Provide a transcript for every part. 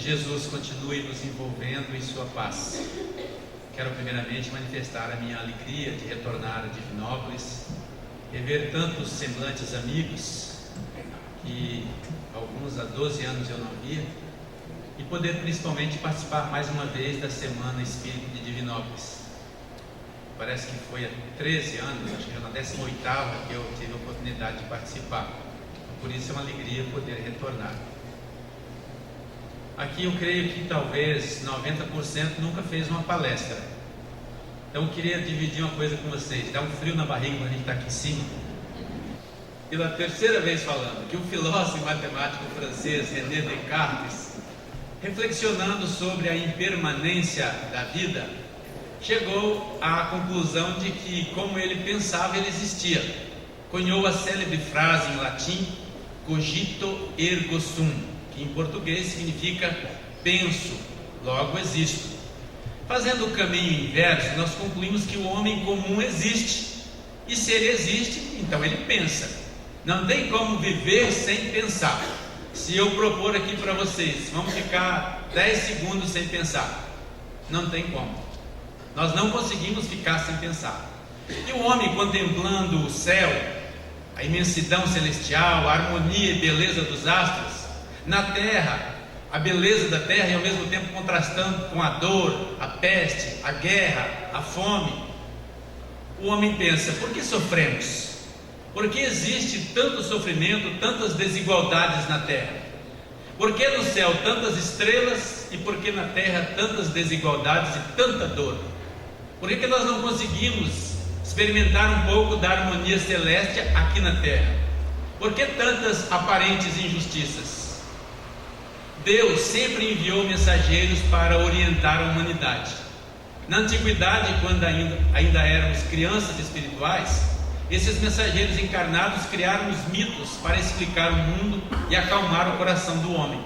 Jesus continue nos envolvendo em sua paz. Quero primeiramente manifestar a minha alegria de retornar a Divinópolis, rever tantos semblantes amigos que alguns há 12 anos eu não via, e poder principalmente participar mais uma vez da Semana Espírita de Divinópolis. Parece que foi há 13 anos, acho que já na 18ª que eu tive a oportunidade de participar. Por isso é uma alegria poder retornar. Aqui eu creio que talvez 90% nunca fez uma palestra. Então eu queria dividir uma coisa com vocês. Dá um frio na barriga quando a gente está aqui em cima. Pela terceira vez falando que o filósofo e matemático francês René Descartes, reflexionando sobre a impermanência da vida, chegou à conclusão de que, como ele pensava, ele existia. Cunhou a célebre frase em latim, cogito ergo sum, que em português significa penso, logo existo. Fazendo o caminho inverso, nós concluímos que o homem comum existe, e se ele existe, então ele pensa. Não tem como viver sem pensar. Se eu propor aqui para vocês, vamos ficar 10 segundos sem pensar, não tem como. Nós não conseguimos ficar sem pensar. E o homem, contemplando o céu, a imensidão celestial, a harmonia e beleza dos astros, na terra, a beleza da terra, e ao mesmo tempo contrastando com a dor, a peste, a guerra, a fome, o homem pensa: por que sofremos? Por que existe tanto sofrimento, tantas desigualdades na terra? Por que no céu tantas estrelas e por que na terra tantas desigualdades e tanta dor? Por que nós não conseguimos experimentar um pouco da harmonia celeste aqui na terra? Por que tantas aparentes injustiças? Deus sempre enviou mensageiros para orientar a humanidade. Na antiguidade, quando ainda éramos crianças espirituais, esses mensageiros encarnados criaram os mitos para explicar o mundo e acalmar o coração do homem.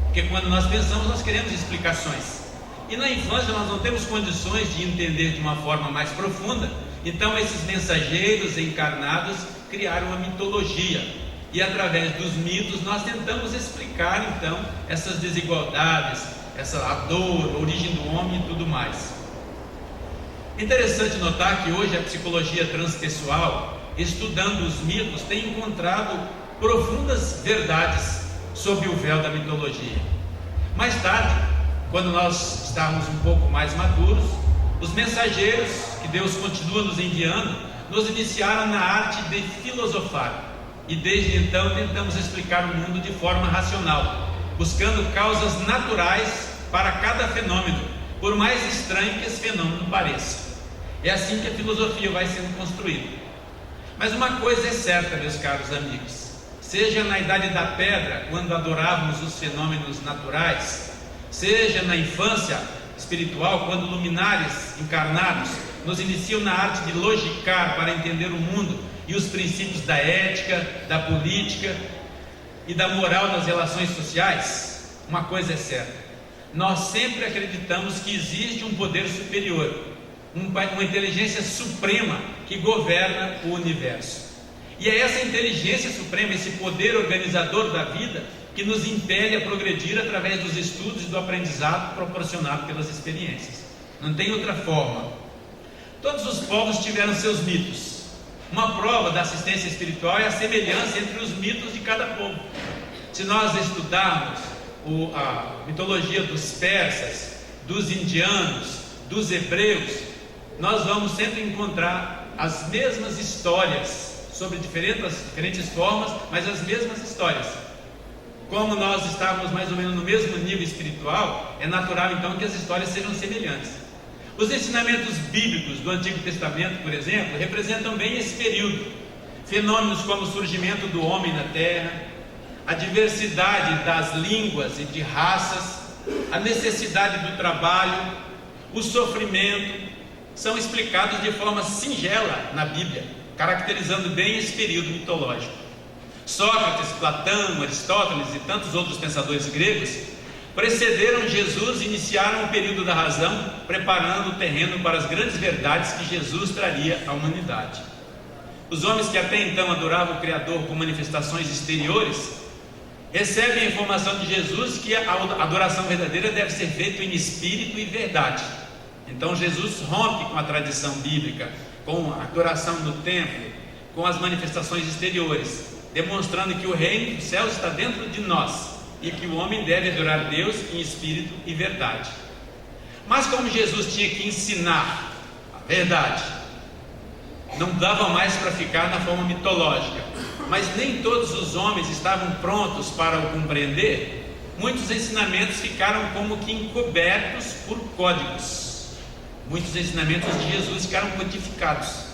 Porque quando nós pensamos, nós queremos explicações. E na infância nós não temos condições de entender de uma forma mais profunda. Então esses mensageiros encarnados criaram uma mitologia. E através dos mitos nós tentamos explicar então essas desigualdades, a dor, a origem do homem e tudo mais. Interessante notar que hoje a psicologia transpessoal, estudando os mitos, tem encontrado profundas verdades sob o véu da mitologia. Mais tarde, quando nós estávamos um pouco mais maduros, os mensageiros que Deus continua nos enviando, nos iniciaram na arte de filosofar. E desde então tentamos explicar o mundo de forma racional, buscando causas naturais para cada fenômeno, por mais estranho que esse fenômeno pareça. É assim que a filosofia vai sendo construída. Mas uma coisa é certa, meus caros amigos: seja na idade da pedra, quando adorávamos os fenômenos naturais, seja na infância espiritual, quando luminares encarnados nos iniciam na arte de logicar para entender o mundo e os princípios da ética, da política e da moral nas relações sociais, uma coisa é certa: nós sempre acreditamos que existe um poder superior, uma inteligência suprema que governa o universo. E é essa inteligência suprema, esse poder organizador da vida, que nos impele a progredir através dos estudos e do aprendizado proporcionado pelas experiências. Não tem outra forma. Todos os povos tiveram seus mitos. Uma prova da assistência espiritual é a semelhança entre os mitos de cada povo. Se nós estudarmos a mitologia dos persas, dos indianos, dos hebreus, nós vamos sempre encontrar as mesmas histórias, sobre diferentes formas, mas as mesmas histórias. Como nós estávamos mais ou menos no mesmo nível espiritual, é natural então que as histórias sejam semelhantes. Os ensinamentos bíblicos do Antigo Testamento, por exemplo, representam bem esse período. Fenômenos como o surgimento do homem na terra, a diversidade das línguas e de raças, a necessidade do trabalho, o sofrimento, são explicados de forma singela na Bíblia, caracterizando bem esse período mitológico. Sócrates, Platão, Aristóteles e tantos outros pensadores gregos precederam Jesus e iniciaram o período da razão, preparando o terreno para as grandes verdades que Jesus traria à humanidade. Os homens que até então adoravam o Criador com manifestações exteriores recebem a informação de Jesus que a adoração verdadeira deve ser feita em espírito e verdade. Então Jesus rompe com a tradição bíblica, com a adoração no templo, com as manifestações exteriores, demonstrando que o reino dos céus está dentro de nós e que o homem deve adorar Deus em espírito e verdade. Mas como Jesus tinha que ensinar a verdade, não dava mais para ficar na forma mitológica, mas nem todos os homens estavam prontos para o compreender. Muitos ensinamentos ficaram como que encobertos por códigos. Muitos ensinamentos de Jesus ficaram codificados.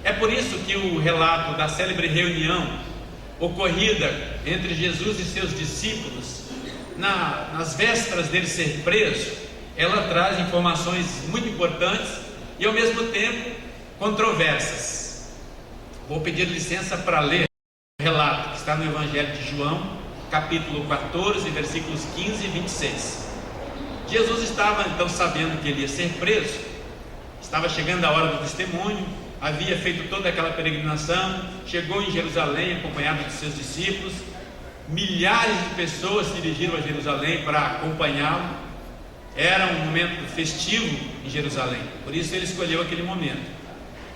É por isso que o relato da célebre reunião ocorrida entre Jesus e seus discípulos, nas vésperas dele ser preso, ela traz informações muito importantes e ao mesmo tempo controversas. Vou pedir licença para ler o relato que está no Evangelho de João, capítulo 14, versículos 15 e 26. Jesus estava então sabendo que ele ia ser preso, estava chegando a hora do testemunho, havia feito toda aquela peregrinação, chegou em Jerusalém acompanhado de seus discípulos, milhares de pessoas se dirigiram a Jerusalém para acompanhá-lo. Era um momento festivo em Jerusalém, por isso ele escolheu aquele momento.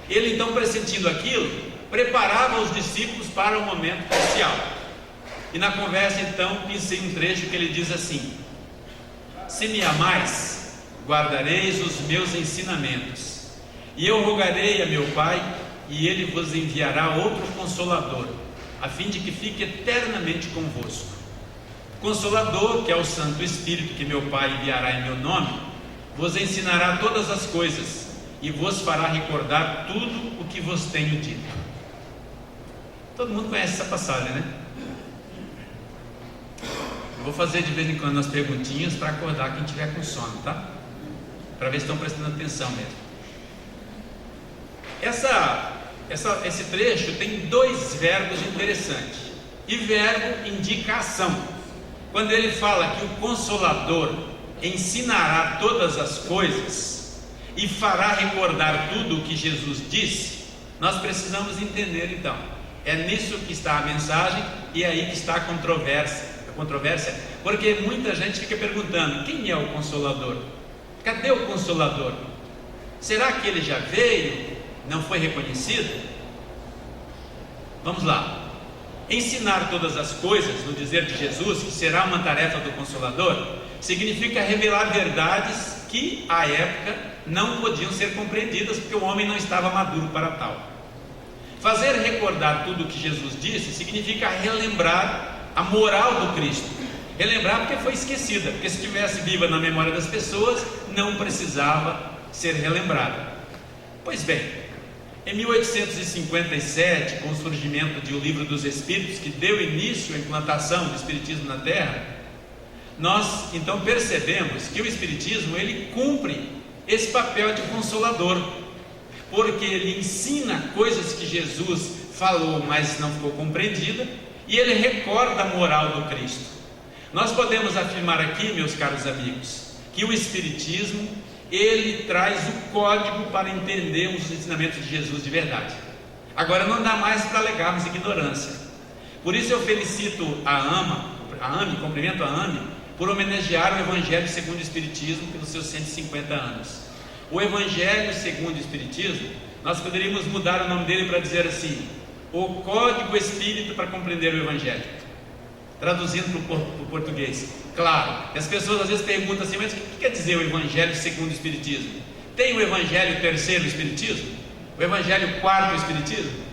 Ele então, pressentindo aquilo, preparava os discípulos para o momento crucial. E na conversa então pensei um trecho que ele diz assim: se me amais, guardareis os meus ensinamentos, e eu rogarei a meu Pai, e ele vos enviará outro Consolador, a fim de que fique eternamente convosco. Consolador, que é o Santo Espírito que meu Pai enviará em meu nome, vos ensinará todas as coisas e vos fará recordar tudo o que vos tenho dito. Todo mundo conhece essa passagem, né? Eu vou fazer de vez em quando umas perguntinhas para acordar quem tiver com sono, tá? Para ver se estão prestando atenção mesmo. Esse trecho tem dois verbos interessantes. E verbo indica ação. Quando ele fala que o Consolador ensinará todas as coisas e fará recordar tudo o que Jesus disse, nós precisamos entender então. É nisso que está a mensagem e é aí que está a controvérsia, porque muita gente fica perguntando: quem é o Consolador? Cadê o Consolador? Será que ele já veio? Não foi reconhecido? Vamos lá. Ensinar todas as coisas, no dizer de Jesus, que será uma tarefa do Consolador, significa revelar verdades que à época não podiam ser compreendidas, porque o homem não estava maduro para tal. Fazer recordar tudo o que Jesus disse significa relembrar a moral do Cristo. Relembrar porque foi esquecida, porque se estivesse viva na memória das pessoas, não precisava ser relembrada. Pois bem, em 1857, com o surgimento de O Livro dos Espíritos, que deu início à implantação do Espiritismo na Terra, nós então percebemos que o Espiritismo ele cumpre esse papel de consolador, porque ele ensina coisas que Jesus falou, mas não ficou compreendida, e ele recorda a moral do Cristo. Nós podemos afirmar aqui, meus caros amigos, que o Espiritismo ele traz o código para entendermos os ensinamentos de Jesus de verdade. Agora não dá mais para alegarmos ignorância. Por isso eu felicito cumprimento a AME por homenagear o Evangelho segundo o Espiritismo pelos seus 150 anos. O Evangelho segundo o Espiritismo, nós poderíamos mudar o nome dele para dizer assim: o Código Espírita para compreender o Evangelho. Traduzindo para o português, claro, as pessoas às vezes perguntam assim: mas o que quer dizer o Evangelho segundo o Espiritismo? Tem o Evangelho terceiro Espiritismo? O Evangelho quarto Espiritismo?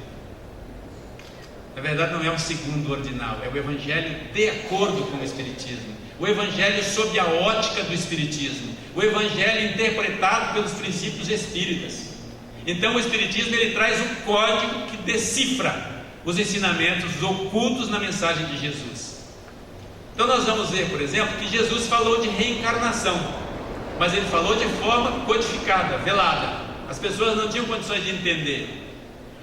Na verdade não é o segundo ordinal, é o Evangelho de acordo com o Espiritismo, o Evangelho sob a ótica do Espiritismo, o Evangelho interpretado pelos princípios espíritas. Então o Espiritismo ele traz um código que decifra os ensinamentos ocultos na mensagem de Jesus. Então nós vamos ver, por exemplo, que Jesus falou de reencarnação, mas ele falou de forma codificada, velada. As pessoas não tinham condições de entender.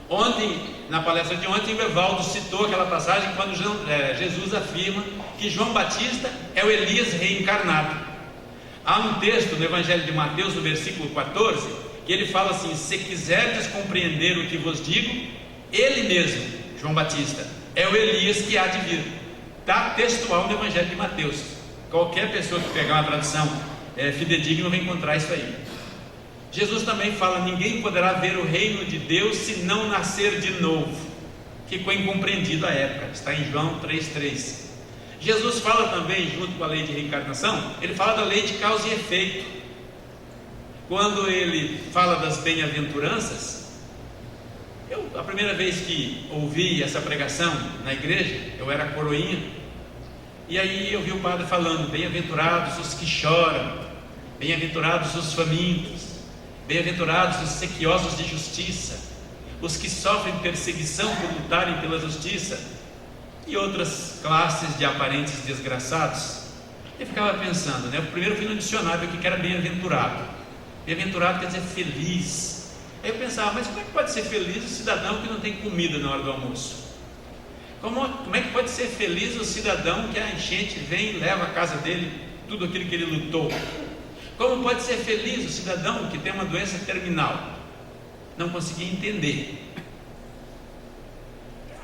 Ontem, na palestra de ontem, o Evaldo citou aquela passagem quando Jesus afirma que João Batista é o Elias reencarnado. Há um texto no Evangelho de Mateus, no versículo 14, que ele fala assim: se quiserdes compreender o que vos digo, ele mesmo, João Batista, é o Elias que há de vir. está textual no Evangelho de Mateus. Qualquer pessoa que pegar uma tradução fidedigna vai encontrar isso aí. Jesus também fala: ninguém poderá ver o reino de Deus se não nascer de novo. Ficou incompreendido à época, está em João 3,3. Jesus fala também, junto com a lei de reencarnação, ele fala da lei de causa e efeito. Quando ele fala das bem-aventuranças, a primeira vez que ouvi essa pregação na igreja, eu era coroinha, e aí eu vi o padre falando: bem-aventurados os que choram, bem-aventurados os famintos, bem-aventurados os sequiosos de justiça, os que sofrem perseguição por lutarem pela justiça, e outras classes de aparentes desgraçados. Eu ficava pensando, né? Primeiro eu fui no dicionário aqui que era bem-aventurado. Bem-aventurado quer dizer feliz. Aí eu pensava: mas como é que pode ser feliz o cidadão que não tem comida na hora do almoço? Como é que pode ser feliz o cidadão que a enchente vem e leva à casa dele tudo aquilo que ele lutou? Como pode ser feliz o cidadão que tem uma doença terminal? Não conseguia entender.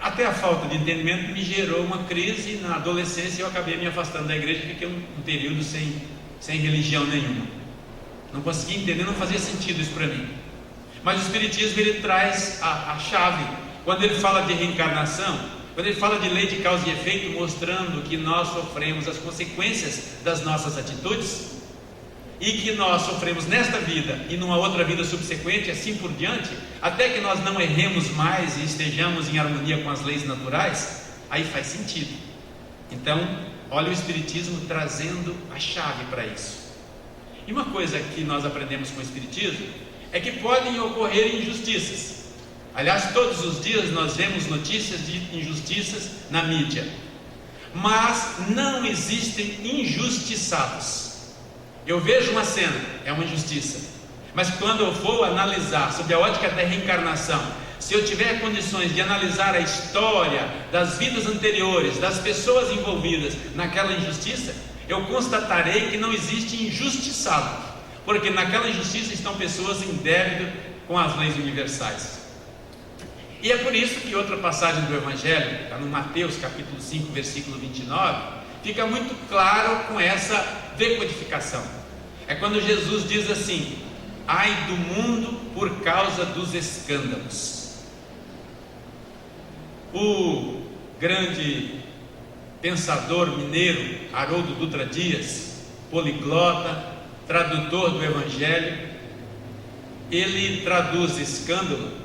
Até a falta de entendimento me gerou uma crise. Na adolescência eu acabei me afastando da igreja, fiquei um período sem religião nenhuma. Não conseguia entender, não fazia sentido isso para mim. Mas o Espiritismo, ele traz a chave. Quando ele fala de reencarnação, quando ele fala de lei de causa e efeito, mostrando que nós sofremos as consequências das nossas atitudes, e que nós sofremos nesta vida e numa outra vida subsequente, assim por diante, até que nós não erremos mais e estejamos em harmonia com as leis naturais, aí faz sentido. Então, olha o Espiritismo trazendo a chave para isso. E uma coisa que nós aprendemos com o Espiritismo é que podem ocorrer injustiças. Aliás, todos os dias nós vemos notícias de injustiças na mídia, mas não existem injustiçados. Eu vejo uma cena, é uma injustiça, mas quando eu for analisar sob a ótica da reencarnação, se eu tiver condições de analisar a história das vidas anteriores, das pessoas envolvidas naquela injustiça, eu constatarei que não existe injustiçado, porque naquela injustiça estão pessoas em débito com as leis universais. E é por isso que outra passagem do Evangelho, está no Mateus capítulo 5, versículo 29, fica muito claro com essa decodificação. É quando Jesus diz assim: ai do mundo por causa dos escândalos. O grande pensador mineiro Haroldo Dutra Dias, poliglota, tradutor do Evangelho, ele traduz escândalo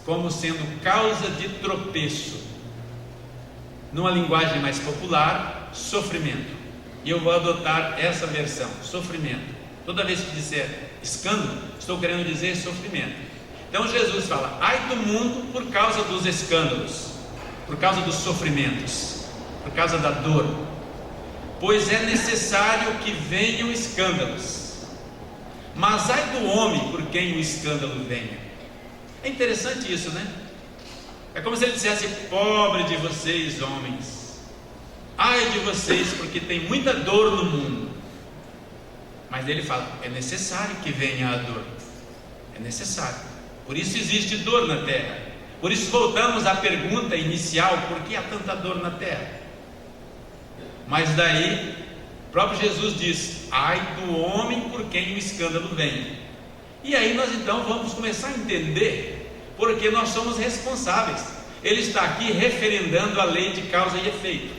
como sendo causa de tropeço. Numa linguagem mais popular, sofrimento. E eu vou adotar essa versão, sofrimento. Toda vez que disser escândalo, estou querendo dizer sofrimento. Então Jesus fala: ai do mundo por causa dos escândalos, por causa dos sofrimentos, por causa da dor, pois é necessário que venham escândalos, mas ai do homem por quem o escândalo venha. É interessante isso, né? É como se ele dissesse: pobre de vocês, homens, ai de vocês, porque tem muita dor no mundo. Mas ele fala: é necessário que venha a dor, é necessário. Por isso existe dor na terra. Por isso voltamos à pergunta inicial: por que há tanta dor na terra? Mas daí o próprio Jesus diz: ai do homem por quem o escândalo vem. E aí nós então vamos começar a entender porque nós somos responsáveis. Ele está aqui referendando a lei de causa e efeito.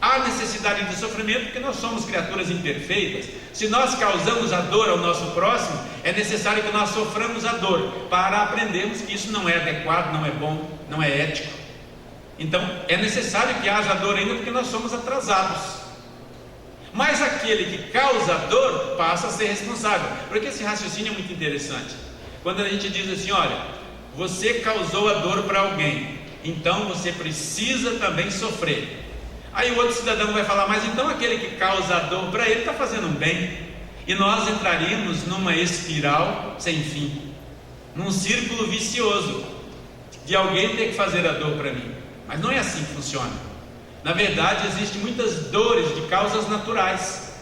Há necessidade de sofrimento porque nós somos criaturas imperfeitas. Se nós causamos a dor ao nosso próximo, é necessário que nós soframos a dor para aprendermos que isso não é adequado, não é bom, não é ético. Então é necessário que haja dor ainda porque nós somos atrasados. Mas aquele que causa a dor passa a ser responsável. Porque esse raciocínio é muito interessante. Quando a gente diz assim: olha, você causou a dor para alguém, então você precisa também sofrer. Aí o outro cidadão vai falar: mas então aquele que causa a dor para ele está fazendo um bem. E nós entraríamos numa espiral sem fim, num círculo vicioso de alguém ter que fazer a dor para mim. Mas não é assim que funciona. Na verdade, existem muitas dores de causas naturais: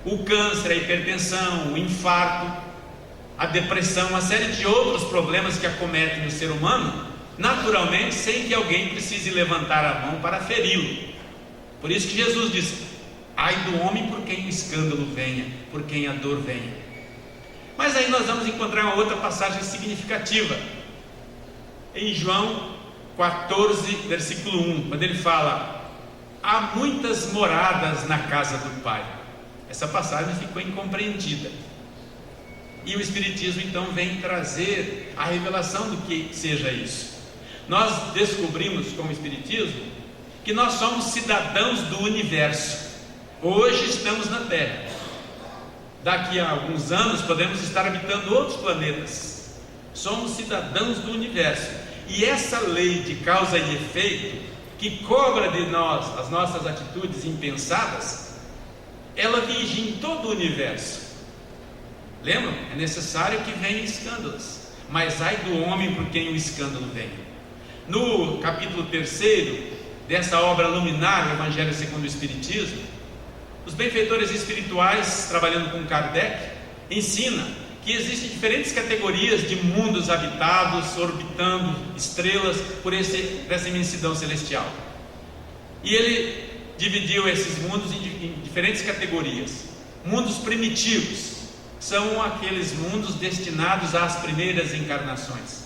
o câncer, a hipertensão, o infarto, a depressão, uma série de outros problemas que acometem o ser humano naturalmente, sem que alguém precise levantar a mão para feri-lo. Por isso que Jesus disse: ai do homem por quem o escândalo venha, por quem a dor venha. Mas aí nós vamos encontrar uma outra passagem significativa, em João 14, versículo 1, quando ele fala: há muitas moradas na casa do Pai. Essa passagem ficou incompreendida, e o Espiritismo então vem trazer a revelação do que seja isso. Nós descobrimos com o Espiritismo que nós somos cidadãos do universo. Hoje estamos na Terra, daqui a alguns anos podemos estar habitando outros planetas. Somos cidadãos do universo, e essa lei de causa e efeito, que cobra de nós as nossas atitudes impensadas, ela vigia em todo o universo. Lembram? É necessário que venham escândalos, mas ai do homem por quem o escândalo vem. No capítulo 3 dessa obra luminar, o Evangelho segundo o Espiritismo, os benfeitores espirituais, trabalhando com Kardec, ensinam que existem diferentes categorias de mundos habitados, orbitando estrelas por essa imensidão celestial. E ele dividiu esses mundos em diferentes categorias. Mundos primitivos são aqueles mundos destinados às primeiras encarnações.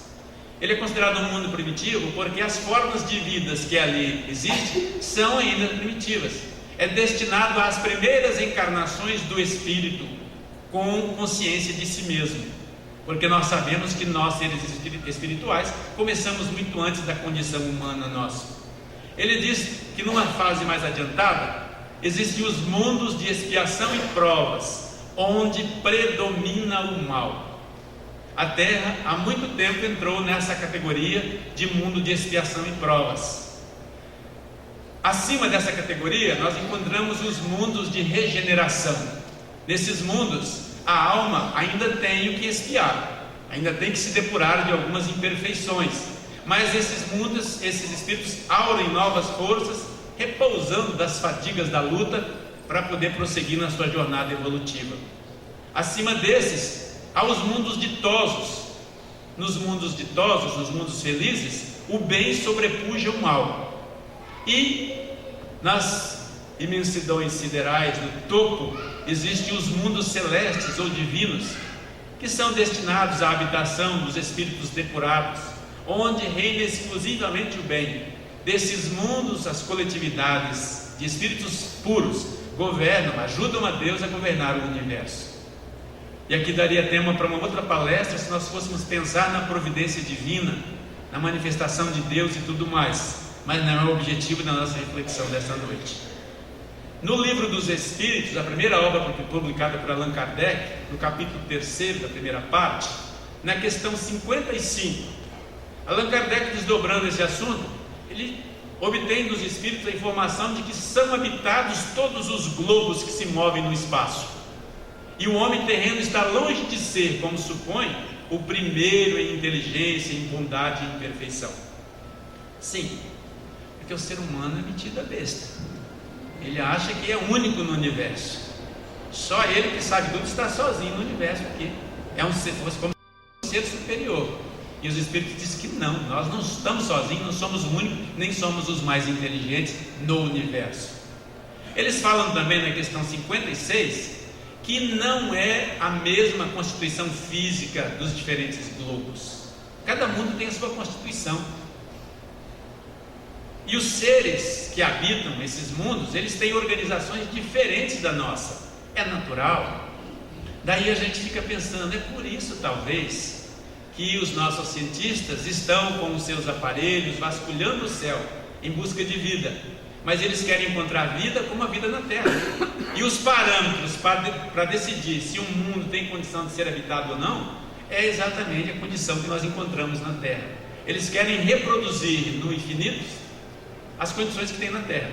Ele é considerado um mundo primitivo porque as formas de vida que ali existem são ainda primitivas. É destinado às primeiras encarnações do espírito com consciência de si mesmo, porque nós sabemos que nós, seres espirituais, começamos muito antes da condição humana nossa. Ele diz que numa fase mais adiantada existem os mundos de expiação e provas, onde predomina o mal. A Terra há muito tempo entrou nessa categoria de mundo de expiação e provas. Acima dessa categoria nós encontramos os mundos de regeneração. Nesses mundos a alma ainda tem o que expiar, ainda tem que se depurar de algumas imperfeições, mas esses mundos, esses espíritos aurem novas forças, repousando das fadigas da luta para poder prosseguir na sua jornada evolutiva. Acima desses há os mundos ditosos. Nos mundos ditosos, nos mundos felizes, o bem sobrepuja o mal. E nas imensidões siderais, no topo, existem os mundos celestes ou divinos, que são destinados à habitação dos espíritos depurados, onde reina exclusivamente o bem. Desses mundos, as coletividades de espíritos puros governam, ajudam a Deus a governar o universo. E aqui daria tema para uma outra palestra, se nós fôssemos pensar na providência divina, na manifestação de Deus e tudo mais, mas não é o objetivo da nossa reflexão dessa noite. No Livro dos Espíritos, a primeira obra publicada por Allan Kardec, no capítulo 3 da primeira parte, na questão 55, Allan Kardec, desdobrando esse assunto, ele obtém dos espíritos a informação de que são habitados todos os globos que se movem no espaço, e o homem terreno está longe de ser, como supõe, o primeiro em inteligência, em bondade e em perfeição. Sim, porque o ser humano é metido a besta. Ele acha que é único no universo. Só ele que sabe tudo está sozinho no universo, porque é um ser, como um ser superior. E os espíritos dizem que não, nós não estamos sozinhos, não somos o único, nem somos os mais inteligentes no universo. Eles falam também na questão 56 que não é a mesma constituição física dos diferentes globos. Cada mundo tem a sua constituição. E os seres que habitam esses mundos, eles têm organizações diferentes da nossa. É natural. Daí a gente fica pensando, é por isso talvez que os nossos cientistas estão com os seus aparelhos vasculhando o céu em busca de vida, mas eles querem encontrar vida como a vida na Terra. E os parâmetros para decidir se um mundo tem condição de ser habitado ou não é exatamente a condição que nós encontramos na Terra. Eles querem reproduzir no infinito as condições que tem na Terra.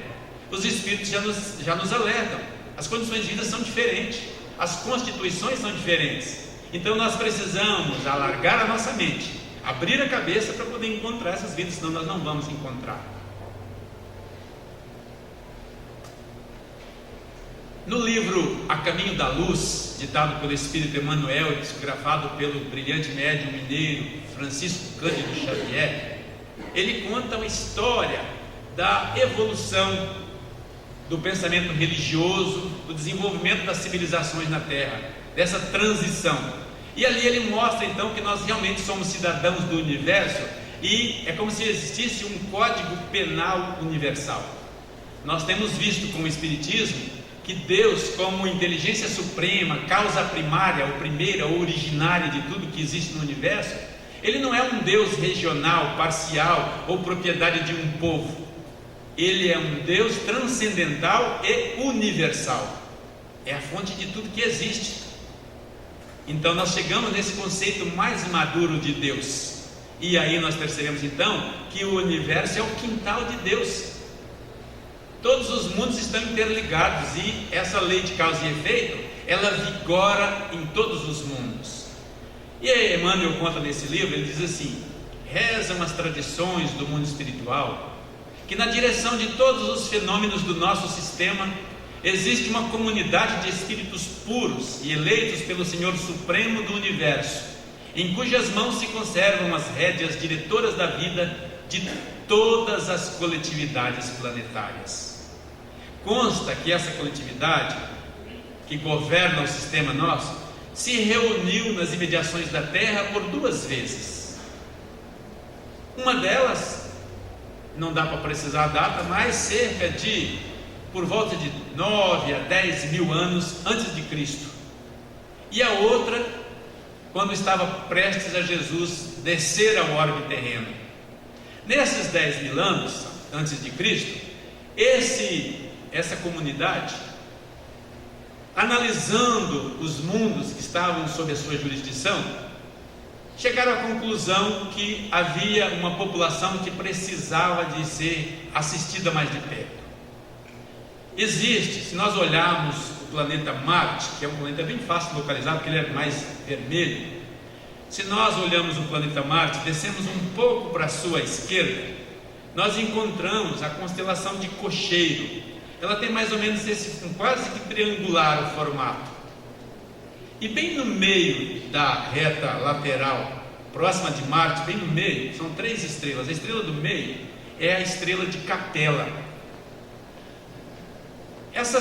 Os espíritos já nos alertam, as condições de vida são diferentes, as constituições são diferentes. Então nós precisamos alargar a nossa mente, abrir a cabeça para poder encontrar essas vidas, senão nós não vamos encontrar. No livro A Caminho da Luz, ditado pelo Espírito Emmanuel e psicografado pelo brilhante médium mineiro Francisco Cândido Xavier, ele conta uma história da evolução do pensamento religioso, do desenvolvimento das civilizações na Terra, dessa transição. E ali ele mostra então que nós realmente somos cidadãos do universo, e é como se existisse um código penal universal. Nós temos visto com o Espiritismo que Deus, como inteligência suprema, causa primária, ou primeira, ou originária de tudo que existe no universo, Ele não é um Deus regional, parcial, ou propriedade de um povo. Ele é um Deus transcendental e universal. É a fonte de tudo que existe. Então nós chegamos nesse conceito mais maduro de Deus. E aí nós percebemos então que o universo é o quintal de Deus. Todos os mundos estão interligados, e essa lei de causa e efeito, ela vigora em todos os mundos. E aí Emmanuel conta nesse livro, ele diz assim: rezam as tradições do mundo espiritual que na direção de todos os fenômenos do nosso sistema existe uma comunidade de espíritos puros e eleitos pelo Senhor Supremo do Universo, em cujas mãos se conservam as rédeas diretoras da vida de todas as coletividades planetárias. Consta que essa coletividade que governa o sistema nosso se reuniu nas imediações da Terra por 2 vezes. Uma delas, não dá para precisar a data, mas cerca de, por volta de 9 a 10 mil anos antes de Cristo. E a outra, quando estava prestes a Jesus descer ao orbe terreno. Nesses 10 mil anos antes de Cristo, essa comunidade, analisando os mundos que estavam sob a sua jurisdição, chegaram à conclusão que havia uma população que precisava de ser assistida mais de perto. Existe, se nós olharmos o planeta Marte, que é um planeta bem fácil de localizar, porque ele é mais vermelho. Se nós olhamos o planeta Marte, descemos um pouco para a sua esquerda, nós encontramos a constelação de Cocheiro. Ela tem mais ou menos esse quase que triangular o formato. E bem no meio da reta lateral, próxima de Marte, bem no meio, são 3 estrelas. A estrela do meio é a estrela de Capela. Essa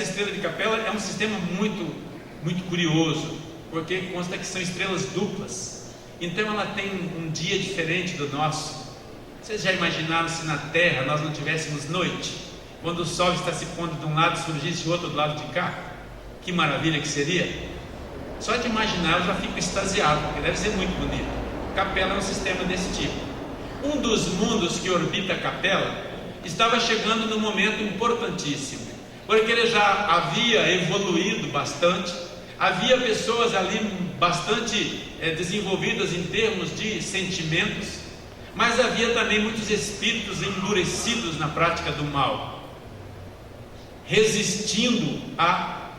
estrela de Capela é um sistema muito, muito curioso, porque consta que são estrelas duplas. Então ela tem um dia diferente do nosso. Vocês já imaginaram se na Terra nós não tivéssemos noite? Quando o Sol está se pondo de um lado, surgisse outro do lado de cá? Que maravilha que seria! Só de imaginar eu já fico extasiado, porque deve ser muito bonito. Capela é um sistema desse tipo. Um dos mundos que orbita Capela estava chegando num momento importantíssimo, porque ele já havia evoluído bastante, havia pessoas ali bastante desenvolvidas em termos de sentimentos, mas havia também muitos espíritos endurecidos na prática do mal, resistindo a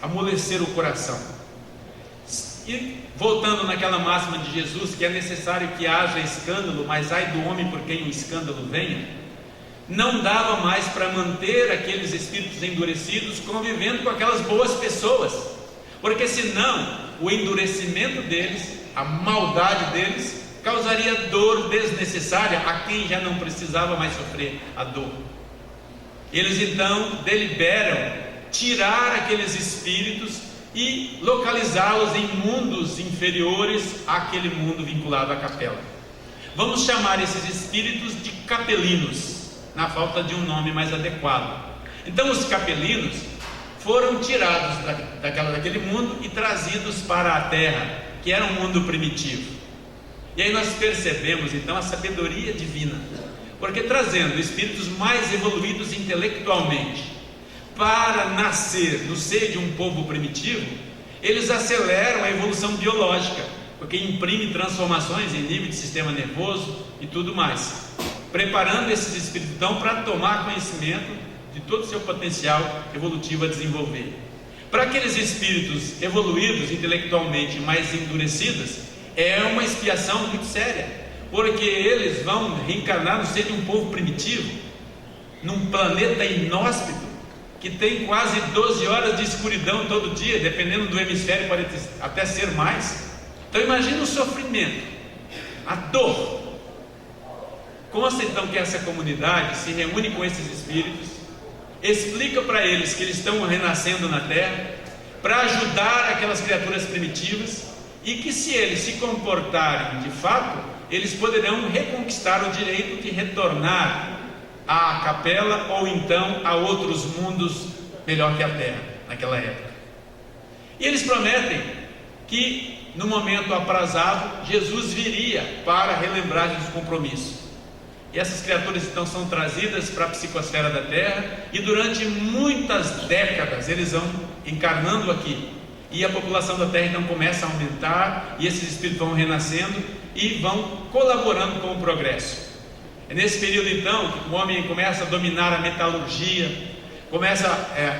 amolecer o coração. E voltando naquela máxima de Jesus, que é necessário que haja escândalo, mas ai do homem por quem o escândalo venha, não dava mais para manter aqueles espíritos endurecidos convivendo com aquelas boas pessoas, porque senão o endurecimento deles, a maldade deles, causaria dor desnecessária a quem já não precisava mais sofrer a dor. Eles então deliberam tirar aqueles espíritos e localizá-los em mundos inferiores àquele mundo vinculado à capela. Vamos chamar esses espíritos de capelinos, na falta de um nome mais adequado. Então os capelinos foram tirados daquele mundo e trazidos para a Terra, que era um mundo primitivo. E aí nós percebemos então a sabedoria divina, porque trazendo espíritos mais evoluídos intelectualmente para nascer no seio de um povo primitivo, eles aceleram a evolução biológica, porque imprime transformações em nível de sistema nervoso e tudo mais, preparando esses espíritos então para tomar conhecimento de todo o seu potencial evolutivo a desenvolver. Para aqueles espíritos evoluídos intelectualmente, mais endurecidos, é uma expiação muito séria, porque eles vão reencarnar no seio de um povo primitivo, num planeta inóspito, que tem quase 12 horas de escuridão todo dia, dependendo do hemisfério pode até ser mais. Então imagina o sofrimento, a dor. Consta então que essa comunidade se reúne com esses espíritos, explica para eles que eles estão renascendo na terra para ajudar aquelas criaturas primitivas, e que se eles se comportarem de fato, eles poderão reconquistar o direito de retornar à capela ou então a outros mundos melhor que a terra naquela época. E eles prometem que no momento aprazado Jesus viria para relembrar dos compromissos. E essas criaturas então são trazidas para a psicosfera da terra, e durante muitas décadas eles vão encarnando aqui, e a população da terra então começa a aumentar, e esses espíritos vão renascendo e vão colaborando com o progresso. É nesse período então que o homem começa a dominar a metalurgia,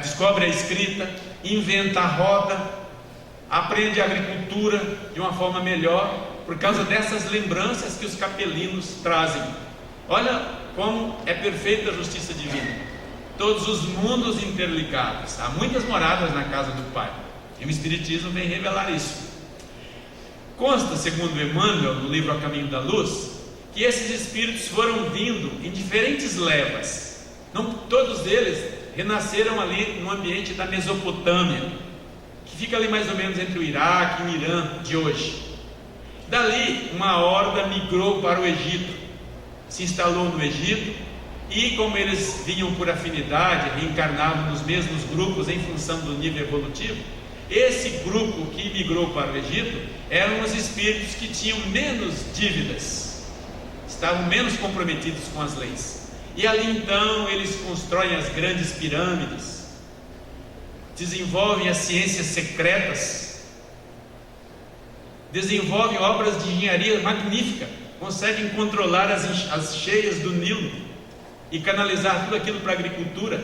descobre a escrita, inventa a roda, aprende a agricultura de uma forma melhor, por causa dessas lembranças que os capelinos trazem. Olha como é perfeita a justiça divina, todos os mundos interligados. Há muitas moradas na casa do Pai, e o Espiritismo vem revelar isso. Consta, segundo Emmanuel, no livro A Caminho da Luz, que esses espíritos foram vindo em diferentes levas. Não todos eles renasceram ali no ambiente da Mesopotâmia, que fica ali mais ou menos entre o Iraque e o Irã de hoje. Dali uma horda migrou para o Egito, se instalou no Egito, e como eles vinham por afinidade, reencarnavam nos mesmos grupos em função do nível evolutivo, esse grupo que migrou para o Egito eram os espíritos que tinham menos dívidas, estavam menos comprometidos com as leis, e ali então eles constroem as grandes pirâmides, desenvolvem as ciências secretas, desenvolvem obras de engenharia magnífica, conseguem controlar as cheias do Nilo e canalizar tudo aquilo para a agricultura,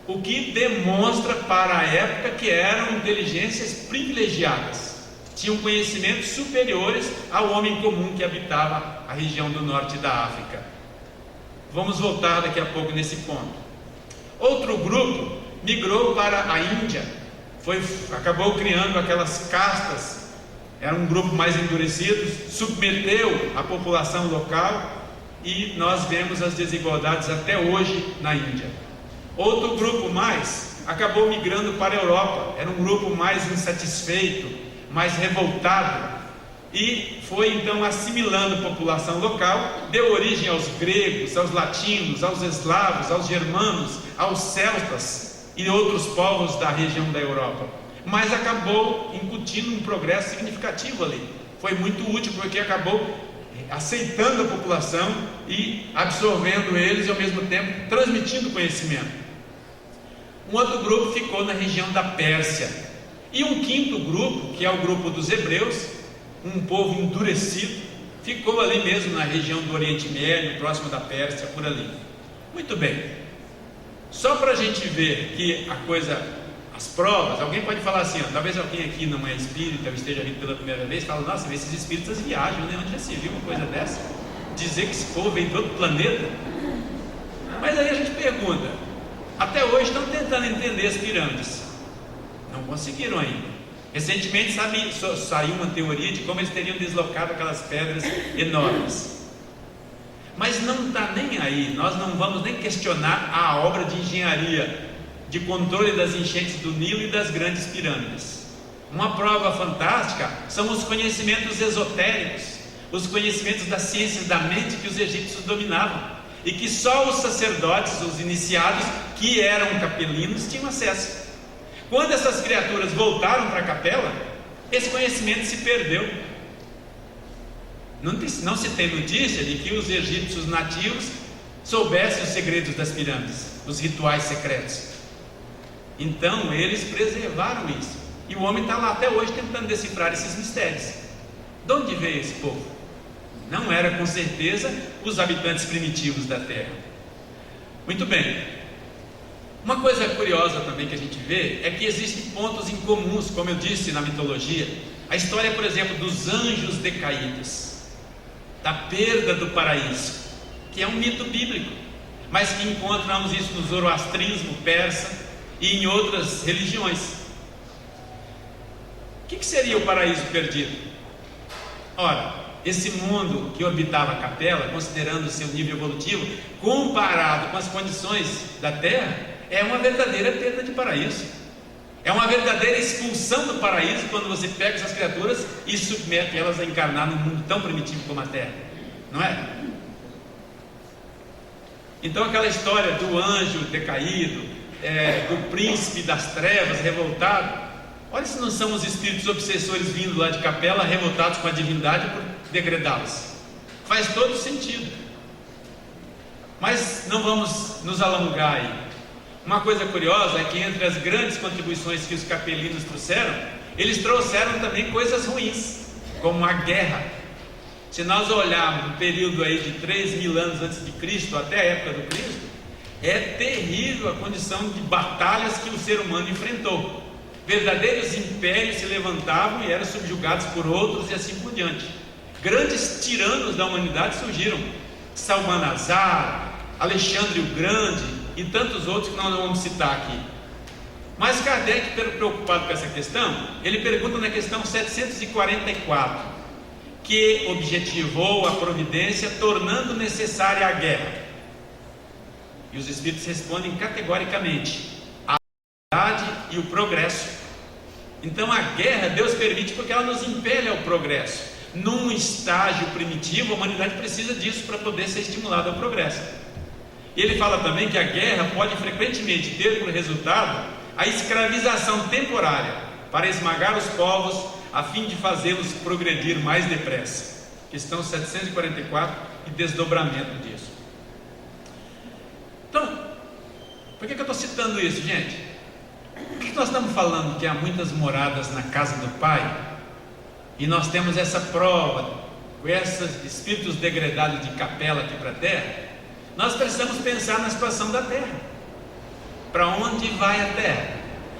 o que demonstra para a época que eram inteligências privilegiadas, tinham conhecimentos superiores ao homem comum que habitava a região do norte da África. Vamos voltar daqui a pouco nesse ponto. Outro grupo migrou para a Índia, acabou criando aquelas castas, era um grupo mais endurecido, submeteu a população local, e nós vemos as desigualdades até hoje na Índia. Outro grupo mais acabou migrando para a Europa, era um grupo mais insatisfeito, mais revoltado, e foi então assimilando a população local, deu origem aos gregos, aos latinos, aos eslavos, aos germanos, aos celtas e outros povos da região da Europa, mas acabou incutindo um progresso significativo ali. Foi muito útil, porque acabou aceitando a população e absorvendo eles, e ao mesmo tempo transmitindo conhecimento. Um outro grupo ficou na região da Pérsia, e um quinto grupo, que é o grupo dos hebreus, um povo endurecido, ficou ali mesmo na região do Oriente Médio, próximo da Pérsia, por ali. Muito bem, só para a gente ver que a coisa, as provas, alguém pode falar assim, talvez alguém aqui não é espírita, ou esteja vindo pela primeira vez, fala, nossa, esses espíritas viajam, né? Onde já se viu uma coisa dessa? Dizer que esse povo vem de outro planeta? Mas aí a gente pergunta, até hoje estão tentando entender as pirâmides, não conseguiram ainda. Recentemente saiu uma teoria de como eles teriam deslocado aquelas pedras enormes, mas não está nem aí. Nós não vamos nem questionar a obra de engenharia de controle das enchentes do Nilo e das grandes pirâmides. Uma prova fantástica são os conhecimentos esotéricos, os conhecimentos das ciências da mente que os egípcios dominavam, e que só os sacerdotes, os iniciados, que eram capelinos, tinham acesso. Quando essas criaturas voltaram para a capela, esse conhecimento se perdeu. Não se tem notícia de que os egípcios nativos soubessem os segredos das pirâmides, os rituais secretos. Então eles preservaram isso, e o homem está lá até hoje tentando decifrar esses mistérios. De onde veio esse povo? Não era com certeza os habitantes primitivos da terra. Muito bem. Uma coisa curiosa também que a gente vê é que existem pontos em comuns, como eu disse, na mitologia. A história, por exemplo, dos anjos decaídos, da perda do paraíso, que é um mito bíblico, mas que encontramos isso no zoroastrismo persa e em outras religiões. O que seria o paraíso perdido? Ora, esse mundo que orbitava a capela, considerando o seu nível evolutivo, comparado com as condições da terra, é uma verdadeira perda de paraíso. É uma verdadeira expulsão do paraíso quando você pega essas criaturas e submete elas a encarnar num mundo tão primitivo como a Terra, não é? Então aquela história do anjo decaído, do príncipe das trevas revoltado, olha se não são os espíritos obsessores vindo lá de Capela, revoltados com a divindade por degradá-los. Faz todo sentido. Mas não vamos nos alongar aí. Uma coisa curiosa é que entre as grandes contribuições que os capelinos trouxeram, eles trouxeram também coisas ruins, como a guerra. Se nós olharmos no período aí de 3.000 anos antes de Cristo até a época do Cristo, é terrível a condição de batalhas que o ser humano enfrentou. Verdadeiros impérios se levantavam e eram subjugados por outros e assim por diante. Grandes tiranos da humanidade surgiram: Salmanazar, Alexandre o Grande e tantos outros que nós não vamos citar aqui. Mas Kardec, preocupado com essa questão, ele pergunta na questão 744, que objetivou a providência tornando necessária a guerra. E os espíritos respondem categoricamente: a verdade e o progresso. Então a guerra Deus permite porque ela nos impele ao progresso. Num estágio primitivo, a humanidade precisa disso para poder ser estimulada ao progresso. E ele fala também que a guerra pode frequentemente ter por resultado a escravização temporária para esmagar os povos a fim de fazê-los progredir mais depressa. Questão 744 e desdobramento disso. Então, por que eu estou citando isso, gente? Por que nós estamos falando que há muitas moradas na casa do Pai e nós temos essa prova com esses espíritos degradados de Capela aqui para a Terra? Nós precisamos pensar na situação da Terra. Para onde vai a Terra?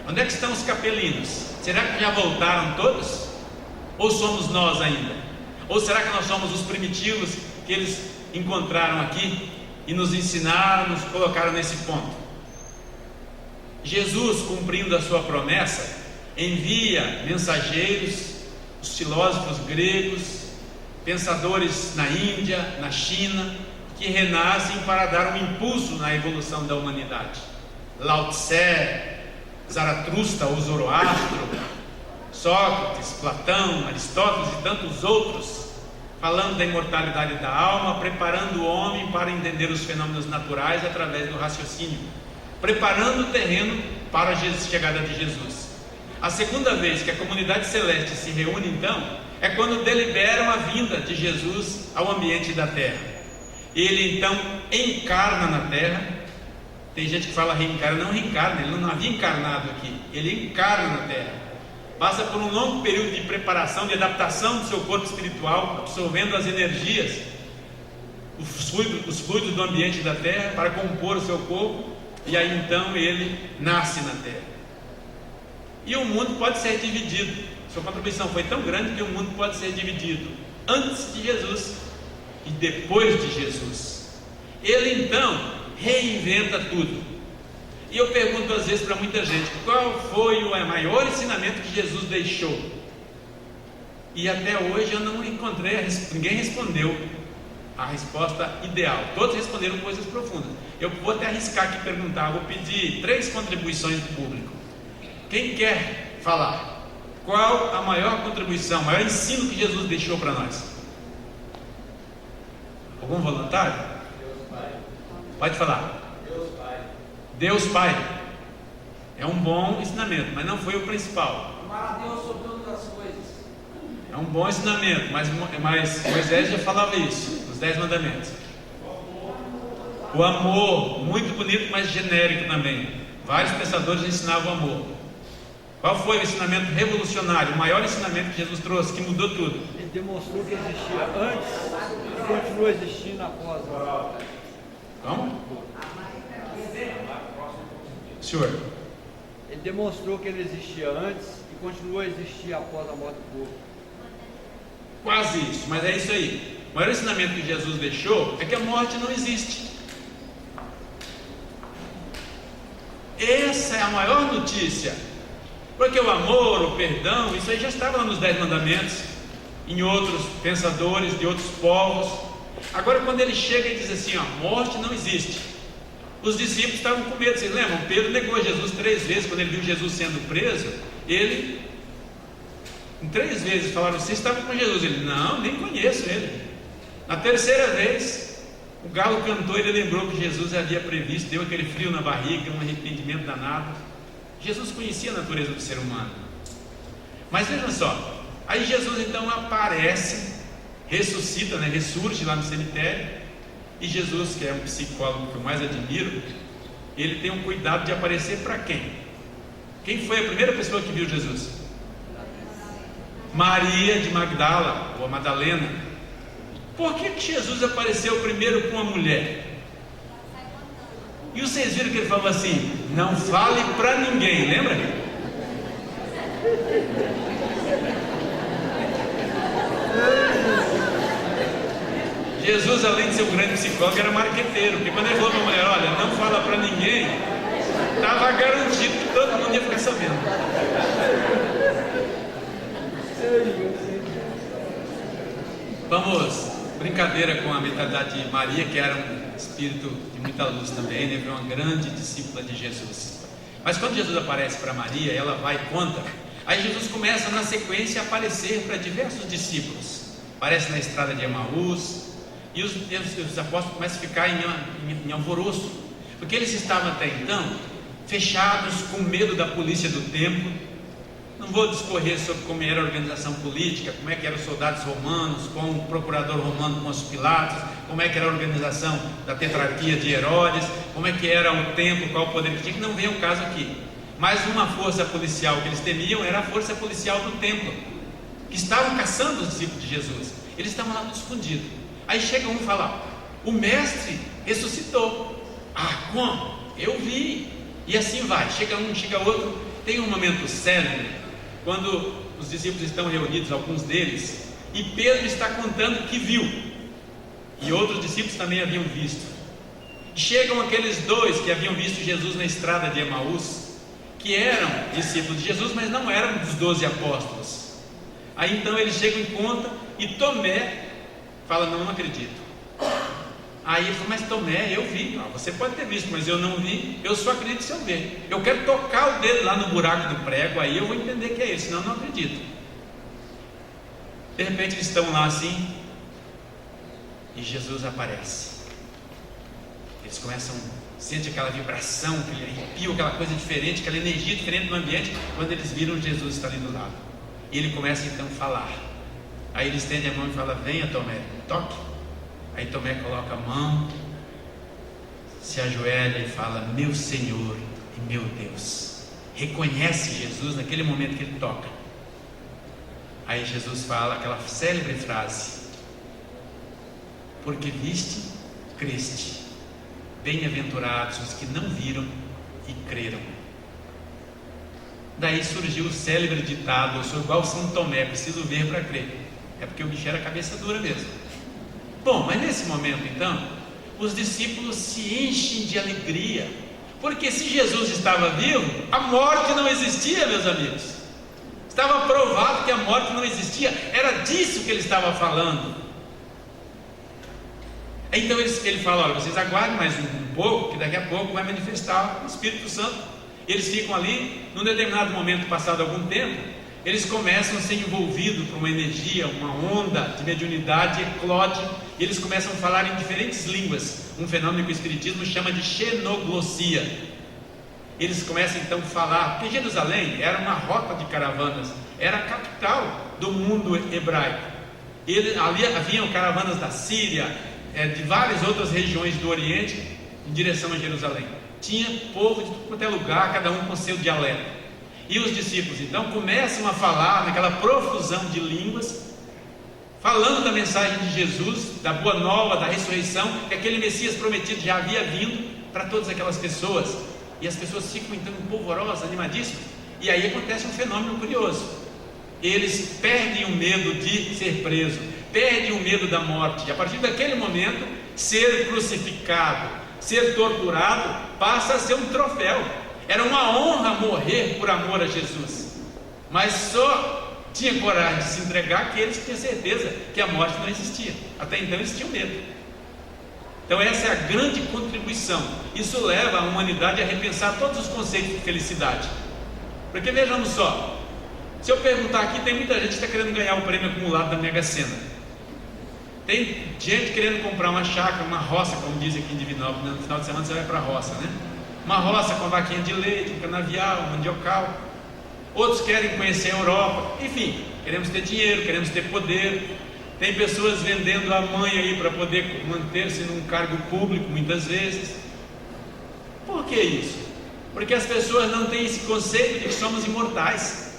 Onde é que estão os capelinos? Será que já voltaram todos? Ou somos nós ainda? Ou será que nós somos os primitivos que eles encontraram aqui e nos ensinaram, nos colocaram nesse ponto? Jesus, cumprindo a sua promessa, envia mensageiros, os filósofos gregos, pensadores na Índia, na China, que renascem para dar um impulso na evolução da humanidade. Lao Tse, Zaratustra ou Zoroastro, Sócrates, Platão, Aristóteles e tantos outros, falando da imortalidade da alma, preparando o homem para entender os fenômenos naturais através do raciocínio, preparando o terreno para a chegada de Jesus. A segunda vez que a comunidade celeste se reúne, então, é quando deliberam a vinda de Jesus ao ambiente da Terra. Ele então encarna na Terra. Tem gente que fala reencarna, não reencarna, ele não havia encarnado aqui, ele encarna na Terra, passa por um longo período de preparação, de adaptação do seu corpo espiritual, absorvendo as energias, os fluidos do ambiente da Terra para compor o seu corpo, e aí então ele nasce na Terra. E o mundo pode ser dividido. Sua contribuição foi tão grande que o mundo pode ser dividido antes de Jesus e depois de Jesus. Ele então reinventa tudo. E eu pergunto às vezes para muita gente: qual foi o maior ensinamento que Jesus deixou? E até hoje eu não encontrei, ninguém respondeu a resposta ideal. Todos responderam coisas profundas. Eu vou até arriscar aqui perguntar, vou pedir 3 contribuições do público. Quem quer falar? Qual a maior contribuição, o maior ensino que Jesus deixou para nós? Algum voluntário? Deus Pai. Pode falar. Deus Pai. Deus Pai. É um bom ensinamento, mas não foi o principal. Amar a Deus sobre todas as coisas. É um bom ensinamento, mas Moisés já falava isso, nos 10 mandamentos. O amor, muito bonito, mas genérico também. Vários pensadores ensinavam o amor. Qual foi o ensinamento revolucionário, o maior ensinamento que Jesus trouxe, que mudou tudo? Ele demonstrou que existia antes e continua existindo após a morte. Como? Senhor? Ele demonstrou que ele existia antes e continua a existir após a morte do corpo. Quase isso, mas é isso aí. O maior ensinamento que Jesus deixou é que a morte não existe. Essa é a maior notícia. Porque o amor, o perdão, isso aí já estava lá nos 10 mandamentos, em outros pensadores de outros povos. Agora quando ele chega e diz assim, a morte não existe. Os discípulos estavam com medo. Vocês lembram? Pedro negou Jesus 3 vezes. Quando ele viu Jesus sendo preso, ele, em 3 vezes, falaram: vocês estavam com Jesus? Ele: não, nem conheço ele. Na terceira vez, o galo cantou, ele lembrou que Jesus havia previsto, deu aquele frio na barriga, um arrependimento danado. Jesus conhecia a natureza do ser humano. Mas vejam só, aí Jesus então aparece, ressuscita, ressurge lá no cemitério. E Jesus, que é um psicólogo que eu mais admiro, ele tem um cuidado de aparecer para quem? Quem foi a primeira pessoa que viu Jesus? Maria de Magdala, ou a Madalena. Por que Jesus apareceu primeiro com a mulher? E vocês viram que ele falou assim: não fale para ninguém, lembra? Jesus, além de ser um grande psicólogo, era marqueteiro, porque quando ele falou para a mulher: olha, não fala para ninguém, estava garantido que todo mundo ia ficar sabendo. Vamos, brincadeira com a mentalidade de Maria, que era um espírito de muita luz também, foi uma grande discípula de Jesus. Mas quando Jesus aparece para Maria, ela vai e conta. Aí Jesus começa na sequência a aparecer para diversos discípulos. Aparece na estrada de Emaús. E os apóstolos começam a ficar em alvoroço, porque eles estavam até então fechados, com medo da polícia do templo. Não vou discorrer sobre como era a organização política, como é que eram os soldados romanos, com o procurador romano, com os Pilatos, como é que era a organização da tetrarquia de Herodes, como é que era o templo, qual o poder que tinha, que não vem ao caso aqui. Mas uma força policial que eles temiam era a força policial do templo, que estavam caçando os discípulos de Jesus. Eles estavam lá tudo escondidos. Aí chega um e fala: o mestre ressuscitou. Ah, como? Eu vi. E assim vai, chega um, chega outro. Tem um momento célebre, quando os discípulos estão reunidos, alguns deles, e Pedro está contando que viu, e outros discípulos também haviam visto. Chegam aqueles 2 que haviam visto Jesus na estrada de Emaús, que eram discípulos de Jesus, mas não eram dos 12 apóstolos. Aí então eles chegam e contam, e Tomé fala: não acredito. Aí ele fala: mas Tomé, eu vi. Você pode ter visto, mas eu não vi. Eu só acredito se eu ver. Eu quero tocar o dedo lá no buraco do prego, aí eu vou entender que é ele, senão eu não acredito. De repente eles estão lá assim, e Jesus aparece. Eles começam, sente aquela vibração, aquele arrepio, aquela coisa diferente, aquela energia diferente no ambiente, quando eles viram Jesus estar ali do lado. E ele começa então a falar. Aí ele estende a mão e fala: venha Tomé, toque. Aí Tomé coloca a mão, se ajoelha e fala: meu Senhor e meu Deus. Reconhece Jesus naquele momento que ele toca. Aí Jesus fala aquela célebre frase: porque viste, creste. Bem-aventurados os que não viram e creram. Daí surgiu o célebre ditado: eu sou igual São Tomé, preciso ver para crer. É porque o bicho era cabeça dura mesmo. Bom, mas nesse momento então, os discípulos se enchem de alegria, porque se Jesus estava vivo, a morte não existia, meus amigos. Estava provado que a morte não existia. Era disso que ele estava falando. Então ele fala: olha, vocês aguardem mais um pouco, que daqui a pouco vai manifestar o Espírito Santo. Eles ficam ali, num determinado momento, passado algum tempo, eles começam a ser envolvidos por uma energia, uma onda de mediunidade, eclode, e eles começam a falar em diferentes línguas, um fenômeno que o Espiritismo chama de xenoglossia. Eles começam então a falar, porque Jerusalém era uma rota de caravanas, era a capital do mundo hebraico. Ali haviam caravanas da Síria, de várias outras regiões do Oriente, em direção a Jerusalém. Tinha povo de tudo quanto é lugar, cada um com seu dialeto. E os discípulos então começam a falar naquela profusão de línguas, falando da mensagem de Jesus, da boa nova, da ressurreição, que aquele Messias prometido já havia vindo para todas aquelas pessoas. E as pessoas ficam então polvorosas, animadíssimas. E aí acontece um fenômeno curioso: eles perdem o medo de ser preso, perdem o medo da morte. E a partir daquele momento, ser crucificado, ser torturado, passa a ser um troféu. Era uma honra morrer por amor a Jesus, mas só tinha coragem de se entregar aqueles que tinham certeza que a morte não existia. Até então eles tinham medo. Então essa é a grande contribuição. Isso leva a humanidade a repensar todos os conceitos de felicidade. Porque vejamos só, se eu perguntar aqui, tem muita gente que está querendo ganhar o prêmio acumulado da Mega Sena. Tem gente querendo comprar uma chácara, uma roça, como diz aqui em Divinópolis. No final de semana você vai para a roça, né? Uma roça com vaquinha de leite, um canavial, um mandiocal. Outros querem conhecer a Europa. Enfim, queremos ter dinheiro, queremos ter poder. Tem pessoas vendendo a mãe aí para poder manter-se num cargo público, muitas vezes. Por que isso? Porque as pessoas não têm esse conceito de que somos imortais.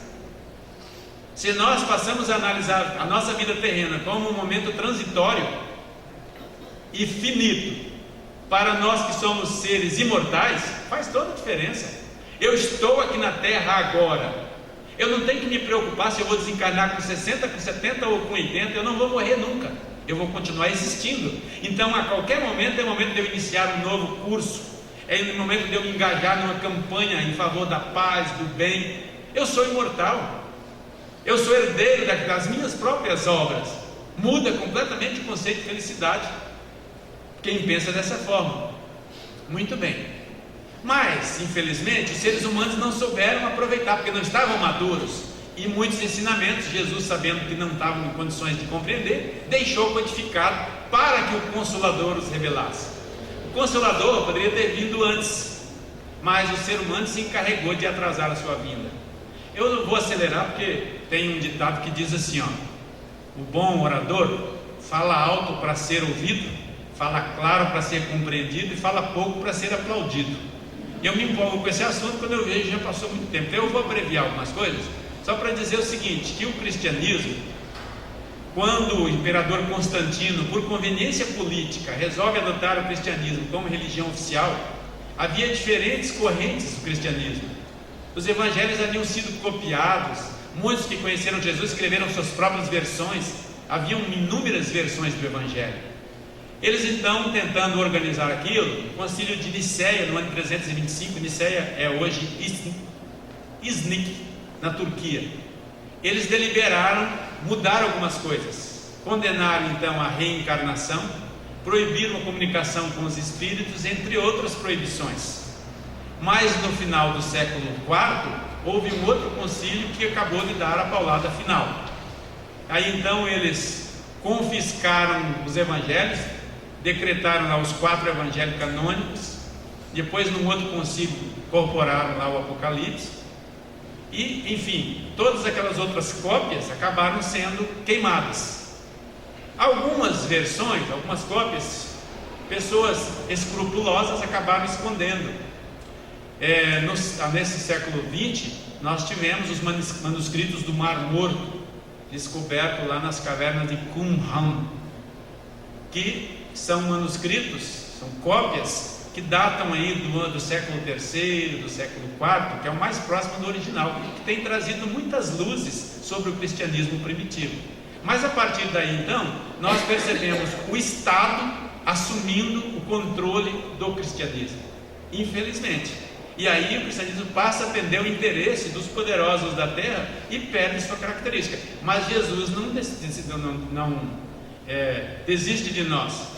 Se nós passamos a analisar a nossa vida terrena como um momento transitório e finito, para nós que somos seres imortais, faz toda a diferença. Eu estou aqui na Terra agora. Eu não tenho que me preocupar se eu vou desencarnar com 60, com 70 ou com 80. Eu não vou morrer nunca. Eu vou continuar existindo. Então a qualquer momento é o momento de eu iniciar um novo curso. É o momento de eu me engajar numa campanha em favor da paz, do bem. Eu sou imortal. Eu sou herdeiro das minhas próprias obras. Muda completamente o conceito de felicidade quem pensa dessa forma. Muito bem. Mas, infelizmente, os seres humanos não souberam aproveitar, porque não estavam maduros. E muitos ensinamentos, Jesus, sabendo que não estavam em condições de compreender, deixou codificado para que o Consolador os revelasse. O Consolador poderia ter vindo antes, mas o ser humano se encarregou de atrasar a sua vinda. Eu não vou acelerar, porque tem um ditado que diz assim, ó: o bom orador fala alto para ser ouvido, fala claro para ser compreendido e fala pouco para ser aplaudido. Eu me empolgo com esse assunto quando eu vejo já passou muito tempo. Então eu vou abreviar algumas coisas, só para dizer o seguinte, que o cristianismo, quando o imperador Constantino, por conveniência política, resolve adotar o cristianismo como religião oficial, havia diferentes correntes do cristianismo. Os evangelhos haviam sido copiados, muitos que conheceram Jesus escreveram suas próprias versões, haviam inúmeras versões do evangelho. Eles então, tentando organizar aquilo, o concílio de Niceia, no ano 325, Niceia é hoje Iznik, na Turquia. Eles deliberaram mudar algumas coisas, condenaram então a reencarnação, proibiram a comunicação com os espíritos, entre outras proibições. Mas no final do século IV, houve um outro concílio que acabou de dar a paulada final. Aí então eles confiscaram os evangelhos, decretaram lá os 4 evangelhos canônicos, depois num outro concílio incorporaram lá o Apocalipse, e enfim, todas aquelas outras cópias acabaram sendo queimadas. Algumas versões, algumas cópias, pessoas escrupulosas acabaram escondendo. Nesse século XX, nós tivemos os manuscritos do Mar Morto, descoberto lá nas cavernas de Qumran, que são manuscritos, são cópias que datam aí do século III, do século IV, que é o mais próximo do original, que tem trazido muitas luzes sobre o cristianismo primitivo. Mas a partir daí então, nós percebemos o Estado assumindo o controle do cristianismo, infelizmente. E aí o cristianismo passa a atender o interesse dos poderosos da terra e perde sua característica. Mas Jesus não desiste de nós.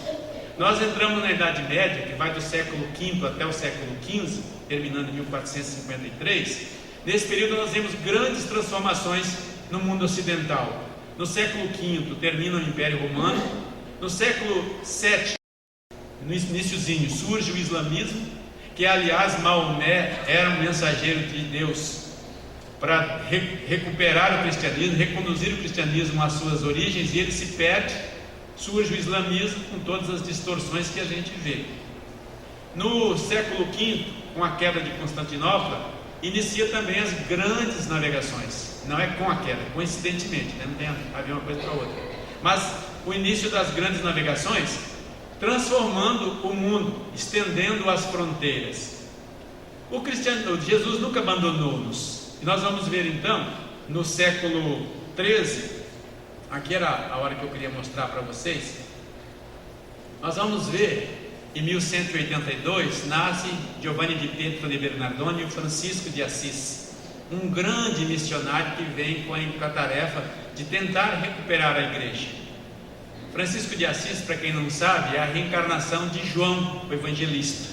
Nós entramos na Idade Média, que vai do século V até o século XV, terminando em 1453. Nesse período nós vemos grandes transformações no mundo ocidental. No século V termina o Império Romano. No século VII, no iniciozinho, surge o islamismo, que aliás Maomé era um mensageiro de Deus para recuperar o cristianismo, reconduzir o cristianismo às suas origens, e ele se perde. Surge o islamismo com todas as distorções que a gente vê. No século V, com a queda de Constantinopla, inicia também as grandes navegações. Não é com a queda, coincidentemente, né? Não tem a ver uma coisa para outra. Mas o início das grandes navegações, transformando o mundo, estendendo as fronteiras. Jesus nunca abandonou-nos. E nós vamos ver então, no século XIII, aqui era a hora que eu queria mostrar para vocês. Nós vamos ver, em 1182, nasce Giovanni di Pietro de Bernardone e o Francisco de Assis, um grande missionário que vem com a tarefa de tentar recuperar a igreja. Francisco de Assis, para quem não sabe, é a reencarnação de João, o evangelista.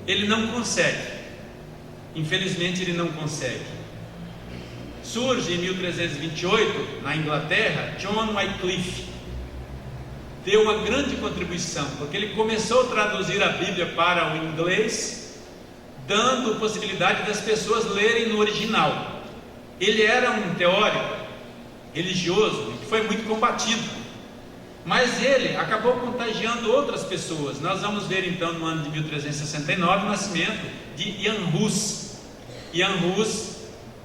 Ele não consegue, infelizmente ele não consegue. Surge em 1328, na Inglaterra, John Wycliffe. Deu uma grande contribuição, porque ele começou a traduzir a Bíblia para o inglês, dando possibilidade das pessoas lerem no original. Ele era um teórico religioso que foi muito combatido, mas ele acabou contagiando outras pessoas. Nós vamos ver então no ano de 1369 o nascimento de Jan Hus. Jan Hus,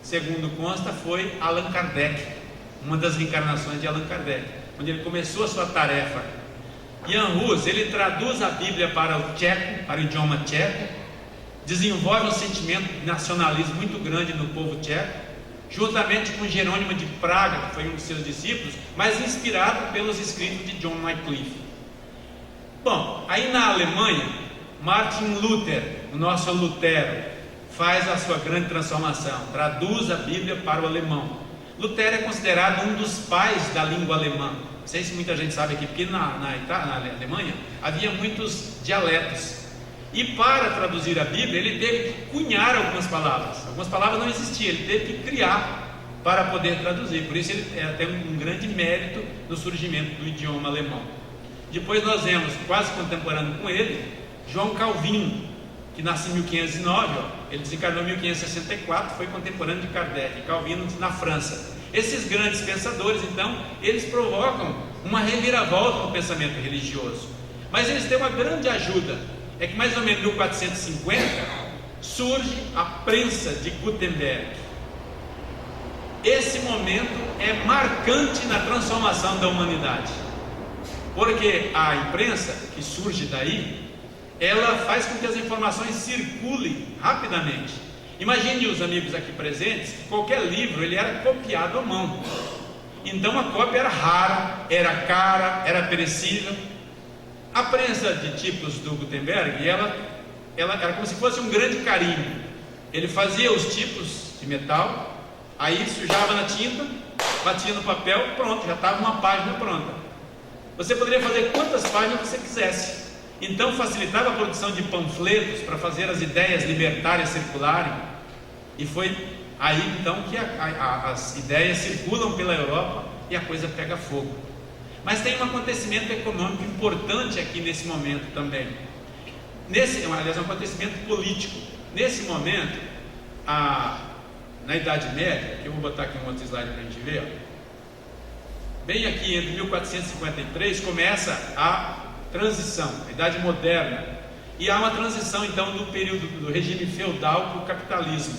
segundo consta, foi Allan Kardec, uma das reencarnações de Allan Kardec, onde ele começou a sua tarefa. Jan Hus, ele traduz a Bíblia para o tcheco, para o idioma tcheco, desenvolve um sentimento de nacionalismo muito grande no povo tcheco, juntamente com Jerônimo de Praga, que foi um de seus discípulos, mas inspirado pelos escritos de John Wycliffe. Bom, aí na Alemanha, Martin Luther, o nosso Lutero, faz a sua grande transformação, traduz a Bíblia para o alemão. Lutero é considerado um dos pais da língua alemã. Não sei se muita gente sabe aqui, porque na Alemanha havia muitos dialetos. E para traduzir a Bíblia, ele teve que cunhar algumas palavras. Algumas palavras não existiam, ele teve que criar para poder traduzir. Por isso ele tem um grande mérito no surgimento do idioma alemão. Depois nós vemos, quase contemporâneo com ele, João Calvino, que nasceu em 1509, ele desencarnou em 1564, foi contemporâneo de Kardec, Calvino na França. Esses grandes pensadores, então, eles provocam uma reviravolta no pensamento religioso. Mas eles têm uma grande ajuda. É que mais ou menos em 1450 surge a prensa de Gutenberg. Esse momento é marcante na transformação da humanidade, porque a imprensa que surge daí, ela faz com que as informações circulem rapidamente. Imagine os amigos aqui presentes, que qualquer livro ele era copiado à mão. Então a cópia era rara, era cara, era perecível. A prensa de tipos do Gutenberg, ela era como se fosse um grande carimbo. Ele fazia os tipos de metal, aí sujava na tinta, batia no papel, pronto, já estava uma página pronta. Você poderia fazer quantas páginas você quisesse. Então facilitava a produção de panfletos para fazer as ideias libertárias circularem. E foi aí então que as ideias circulam pela Europa e a coisa pega fogo. Mas tem um acontecimento econômico importante aqui nesse momento também. Aliás, um acontecimento político. Nesse momento, na Idade Média, que eu vou botar aqui um outro slide para a gente ver, bem aqui entre 1453 começa a transição, a Idade Moderna, e há uma transição então do período do regime feudal para o capitalismo.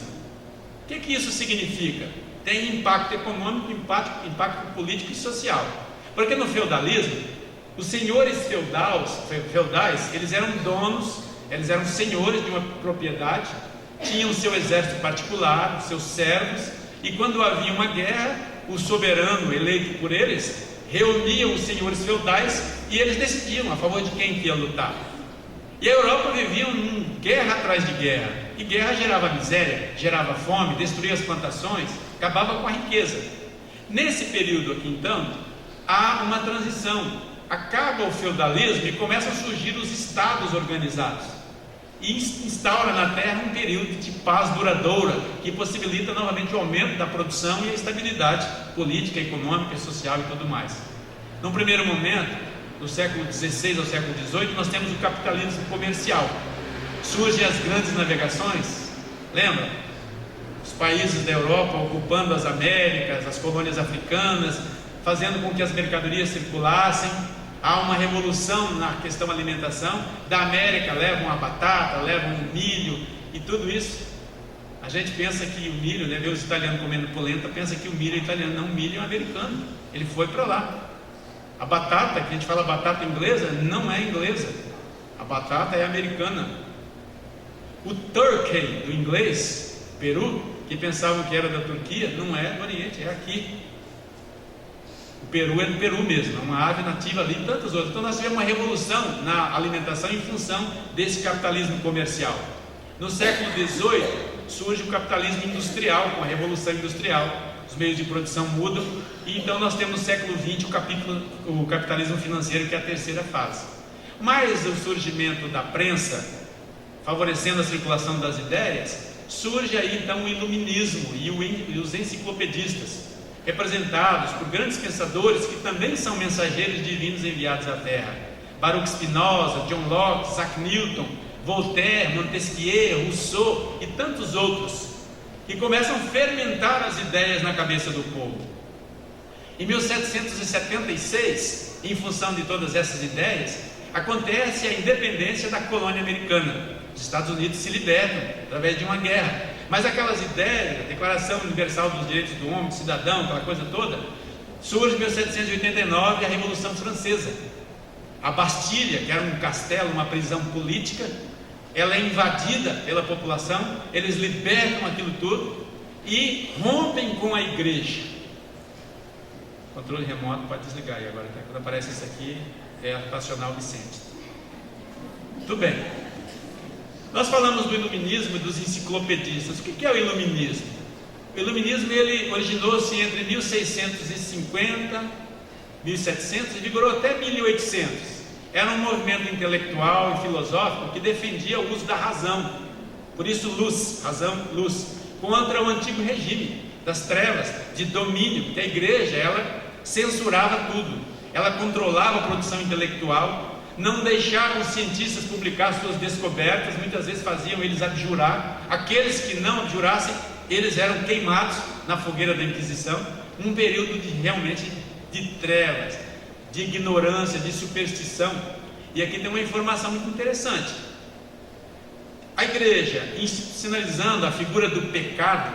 O que isso significa? Tem impacto econômico, impacto político e social. Porque no feudalismo, os senhores feudais, eles eram donos, eles eram senhores de uma propriedade, tinham o seu exército particular, os seus servos, e quando havia uma guerra, o soberano eleito por eles reunia os senhores feudais e eles decidiam a favor de quem ia lutar. E a Europa vivia guerra atrás de guerra, e guerra gerava miséria, gerava fome, destruía as plantações, acabava com a riqueza. Nesse período aqui então, há uma transição, acaba o feudalismo e começam a surgir os estados organizados, e instaura na terra um período de paz duradoura, que possibilita novamente o aumento da produção e a estabilidade política, econômica, social e tudo mais. No primeiro momento, do século XVI ao século XVIII, nós temos o capitalismo comercial. Surgem as grandes navegações, lembra? Os países da Europa ocupando as Américas, as colônias africanas, fazendo com que as mercadorias circulassem. Há uma revolução na questão da alimentação. Da América levam a batata, levam o milho e tudo isso. A gente pensa que o milho, vê os italianos comendo polenta, pensa que o milho é italiano. Não, o milho é americano, ele foi para lá. A batata, que a gente fala batata inglesa, não é inglesa, a batata é americana. O turkey do inglês, Peru, que pensavam que era da Turquia, não é do Oriente, é aqui. O Peru é do Peru mesmo, é uma ave nativa ali e tantas outras. Então nós tivemos uma revolução na alimentação em função desse capitalismo comercial. No século XVIII surge o capitalismo industrial, com a Revolução Industrial. Os meios de produção mudam, e então nós temos no século XX o capitalismo financeiro, que é a terceira fase. Mas o surgimento da prensa, favorecendo a circulação das ideias, surge aí então o iluminismo e os enciclopedistas, representados por grandes pensadores que também são mensageiros divinos enviados à Terra: Baruch Spinoza, John Locke, Isaac Newton, Voltaire, Montesquieu, Rousseau e tantos outros, que começam a fermentar as ideias na cabeça do povo. Em 1776, em função de todas essas ideias, acontece a independência da colônia americana. Os Estados Unidos se libertam através de uma guerra, mas aquelas ideias, a Declaração Universal dos Direitos do Homem, do Cidadão, aquela coisa toda, surge em 1789, a Revolução Francesa. A Bastilha, que era um castelo, uma prisão política, ela é invadida pela população, eles libertam aquilo tudo e rompem com a igreja. Controle remoto, pode desligar aí agora, tá? Quando aparece isso aqui, é acionar o Vicente. Tudo bem. Nós falamos do iluminismo e dos enciclopedistas. O que é o iluminismo? O iluminismo, ele originou-se entre 1650 e 1700 e vigorou até 1800. Era um movimento intelectual e filosófico que defendia o uso da razão. Por isso, luz, razão, luz, contra o antigo regime das trevas, de domínio, porque a igreja, ela censurava tudo. Ela controlava a produção intelectual, não deixava os cientistas publicar suas descobertas, muitas vezes faziam eles abjurar. Aqueles que não abjurassem, eles eram queimados na fogueira da Inquisição. Um período realmente de trevas, de ignorância, de superstição. E aqui tem uma informação muito interessante. A igreja, institucionalizando a figura do pecado,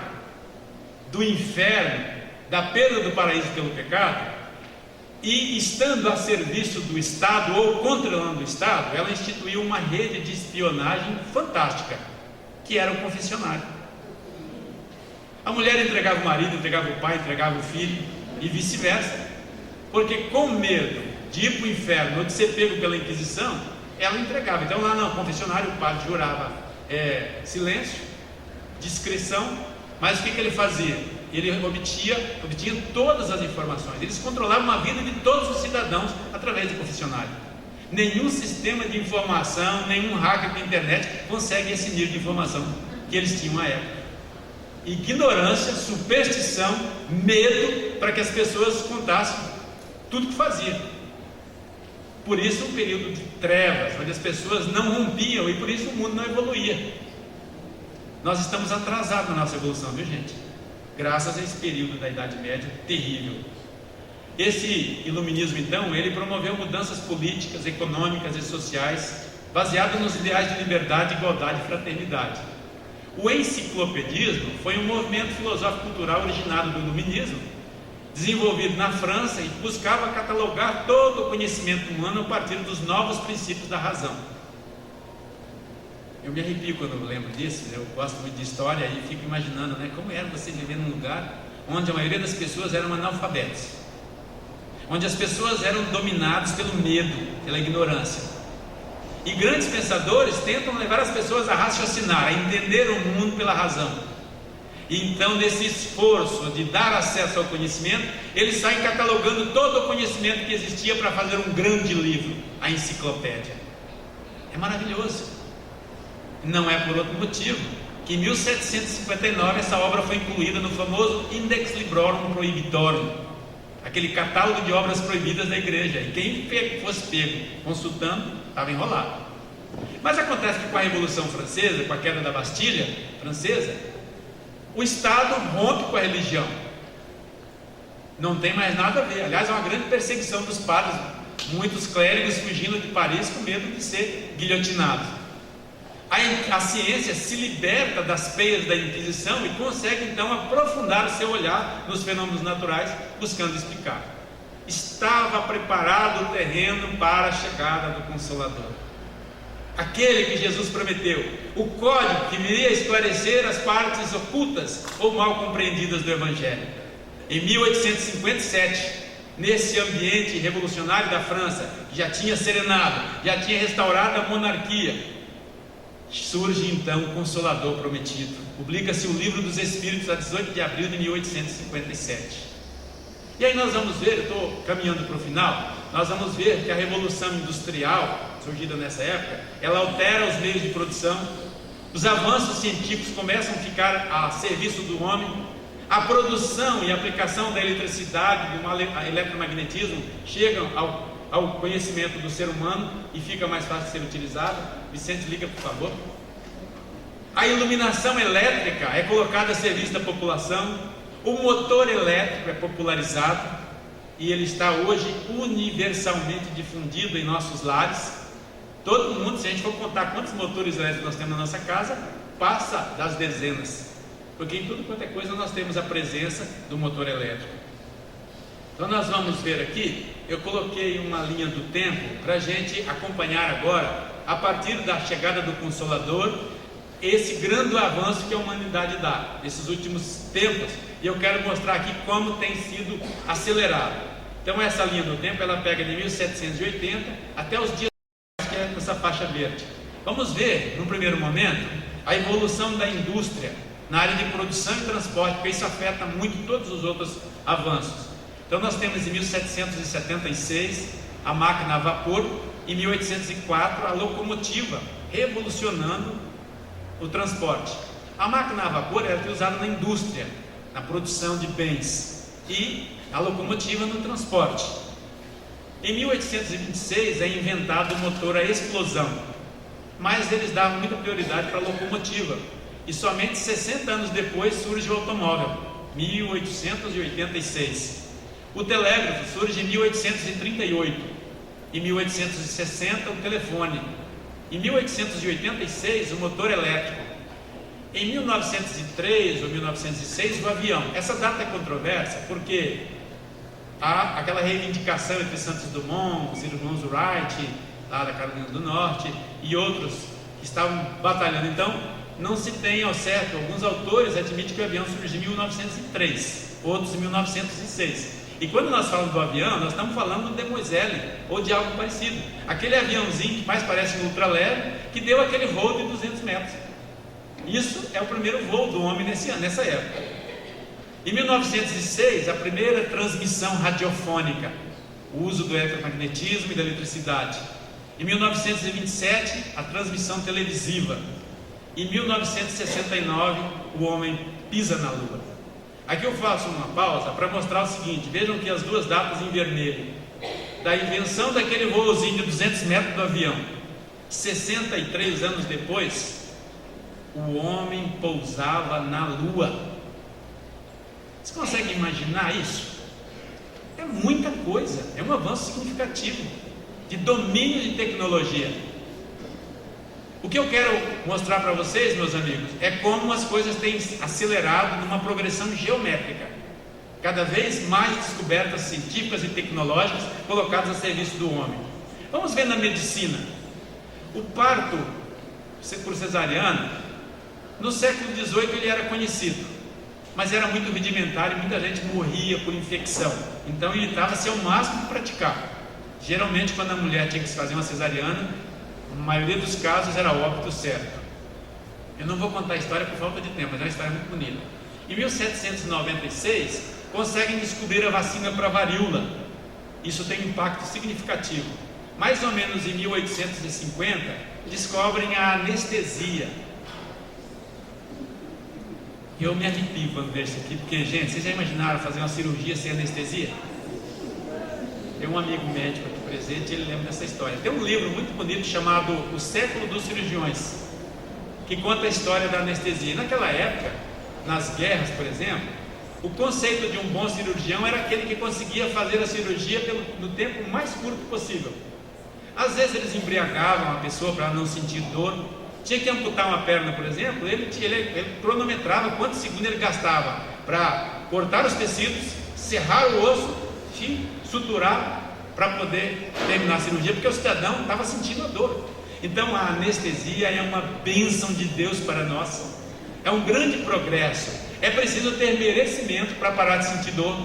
do inferno, da perda do paraíso pelo pecado, e estando a serviço do Estado ou controlando o Estado, ela instituiu uma rede de espionagem fantástica, que era o confessionário. A mulher entregava o marido, entregava o pai, entregava o filho, e vice-versa. Porque com medo de ir para o inferno ou de ser pego pela Inquisição, ela entregava. Então lá no confessionário o padre jurava silêncio, discrição, mas o que ele fazia? Ele obtinha todas as informações. Eles controlavam a vida de todos os cidadãos através do confessionário. Nenhum sistema de informação, nenhum hacker da internet consegue esse nível de informação que eles tinham à época. Ignorância, superstição, medo, para que as pessoas contassem tudo que fazia. Por isso um período de trevas, onde as pessoas não rompiam, e por isso o mundo não evoluía. Nós estamos atrasados na nossa evolução, viu gente? Graças a esse período da Idade Média terrível. Esse iluminismo então, ele promoveu mudanças políticas, econômicas e sociais, baseadas nos ideais de liberdade, igualdade e fraternidade. O enciclopedismo foi um movimento filosófico-cultural originado do iluminismo, desenvolvido na França, e buscava catalogar todo o conhecimento humano a partir dos novos princípios da razão. Eu me arrepio quando eu lembro disso. Eu gosto muito de história e fico imaginando, como era você viver num lugar onde a maioria das pessoas eram analfabetas, onde as pessoas eram dominadas pelo medo, pela ignorância, e grandes pensadores tentam levar as pessoas a raciocinar, a entender o mundo pela razão. E então, nesse esforço de dar acesso ao conhecimento, eles saem catalogando todo o conhecimento que existia para fazer um grande livro, a enciclopédia. É maravilhoso. Não é por outro motivo que em 1759 essa obra foi incluída no famoso Index Librorum Prohibitorum, aquele catálogo de obras proibidas da igreja, e quem fosse pego consultando estava enrolado. Mas acontece que com a Revolução Francesa, com a queda da Bastilha francesa, o Estado rompe com a religião, não tem mais nada a ver. Aliás, é uma grande perseguição dos padres, muitos clérigos fugindo de Paris com medo de ser guilhotinados. A ciência se liberta das peias da Inquisição e consegue então aprofundar o seu olhar nos fenômenos naturais, buscando explicar. Estava preparado o terreno para a chegada do Consolador, aquele que Jesus prometeu, o código que viria a esclarecer as partes ocultas ou mal compreendidas do Evangelho. Em 1857, nesse ambiente revolucionário da França, que já tinha serenado, já tinha restaurado a monarquia, surge então o Consolador prometido, Publica-se o Livro dos Espíritos a 18 de abril de 1857. E aí nós vamos ver, estou caminhando para o final, nós vamos ver que a Revolução Industrial, surgida nessa época, ela altera os meios de produção, os avanços científicos começam a ficar a serviço do homem, a produção e a aplicação da eletricidade, do eletromagnetismo chegam ao conhecimento do ser humano e fica mais fácil de ser utilizado. Vicente, liga por favor. A iluminação elétrica é colocada a serviço da população, o motor elétrico é popularizado e ele está hoje universalmente difundido em nossos lares. Todo mundo, se a gente for contar quantos motores elétricos nós temos na nossa casa, passa das dezenas, porque em tudo quanto é coisa nós temos a presença do motor elétrico. Então nós vamos ver aqui, eu coloquei uma linha do tempo para a gente acompanhar agora, a partir da chegada do Consolador, esse grande avanço que a humanidade dá, nesses últimos tempos, e eu quero mostrar aqui como tem sido acelerado. Então essa linha do tempo, ela pega de 1780 até os dias que é essa faixa verde. Vamos ver, no primeiro momento, a evolução da indústria na área de produção e transporte, porque isso afeta muito todos os outros avanços. Então nós temos em 1776 a máquina a vapor, em 1804 a locomotiva, revolucionando o transporte. A máquina a vapor era usada na indústria, na produção de bens, e a locomotiva no transporte. Em 1826 é inventado o motor a explosão, mas eles davam muita prioridade para a locomotiva, e somente 60 anos depois surge o automóvel, 1886. O telégrafo surge em 1838, em 1860 o telefone, em 1886 o motor elétrico, em 1903 ou 1906 o avião. Essa data é controversa porque há aquela reivindicação entre Santos Dumont, os irmãos Wright, lá da Carolina do Norte, e outros que estavam batalhando. Então não se tem ao certo, alguns autores admitem que o avião surgiu em 1903, outros em 1906. E quando nós falamos do avião, nós estamos falando do Demoiselle ou de algo parecido, aquele aviãozinho que mais parece um ultraleve, que deu aquele voo de 200 metros. Isso é o primeiro voo do homem nessa época. Em 1906, a primeira transmissão radiofônica, o uso do eletromagnetismo e da eletricidade. Em 1927, a transmissão televisiva. Em 1969, o homem pisa na Lua. Aqui eu faço uma pausa para mostrar o seguinte, vejam que as duas datas em vermelho, da invenção daquele voozinho de 200 metros do avião, 63 anos depois, o homem pousava na Lua. Você consegue imaginar isso? É muita coisa, é um avanço significativo de domínio de tecnologia. O que eu quero mostrar para vocês, meus amigos, é como as coisas têm acelerado numa progressão geométrica. Cada vez mais descobertas científicas e tecnológicas colocadas a serviço do homem. Vamos ver na medicina. O parto por cesariana, no século XVIII ele era conhecido, mas era muito rudimentar e muita gente morria por infecção. Então evitava-se ao máximo de praticar. Geralmente quando a mulher tinha que se fazer uma cesariana, na maioria dos casos era óbito certo. Eu não vou contar a história por falta de tempo, mas é uma história muito bonita. Em 1796 conseguem descobrir a vacina para a varíola. Isso tem um impacto significativo. Mais ou menos em 1850 descobrem a anestesia. Eu me arrepio quando vejo isso aqui, porque, gente, vocês já imaginaram fazer uma cirurgia sem anestesia? Tem um amigo médico aqui presente, ele lembra dessa história. Tem um livro muito bonito chamado O Século dos Cirurgiões, que conta a história da anestesia. Naquela época, nas guerras, por exemplo, o conceito de um bom cirurgião era aquele que conseguia fazer a cirurgia no tempo mais curto possível. Às vezes eles embriagavam a pessoa para não sentir dor. Tinha que amputar uma perna, por exemplo, ele cronometrava quantos segundos ele gastava para cortar os tecidos, serrar o osso, suturar para poder terminar a cirurgia, porque o cidadão estava sentindo a dor. Então a anestesia é uma bênção de Deus para nós, é um grande progresso. É preciso ter merecimento para parar de sentir dor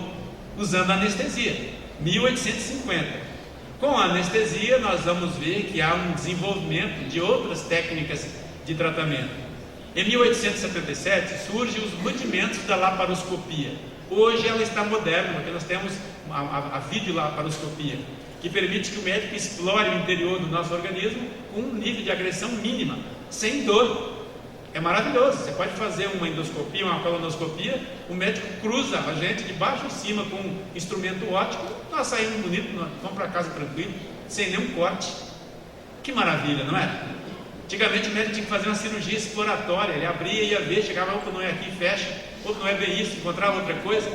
usando a anestesia. 1850. Com a anestesia nós vamos ver que há um desenvolvimento de outras técnicas de tratamento. Em 1877 surgem os rudimentos da laparoscopia. Hoje ela está moderna, porque nós temos a videolaparoscopia, que permite que o médico explore o interior do nosso organismo com um nível de agressão mínima, sem dor. É maravilhoso. Você pode fazer uma endoscopia, uma colonoscopia, o médico cruza a gente de baixo a cima com um instrumento óptico, nós saímos bonito, nós vamos para casa tranquilo, sem nenhum corte. Que maravilha, não é? Antigamente o médico tinha que fazer uma cirurgia exploratória, ele abria e ia ver, chegava, opa, não é aqui, fecha, opa, não é bem isso, encontrava outra coisa.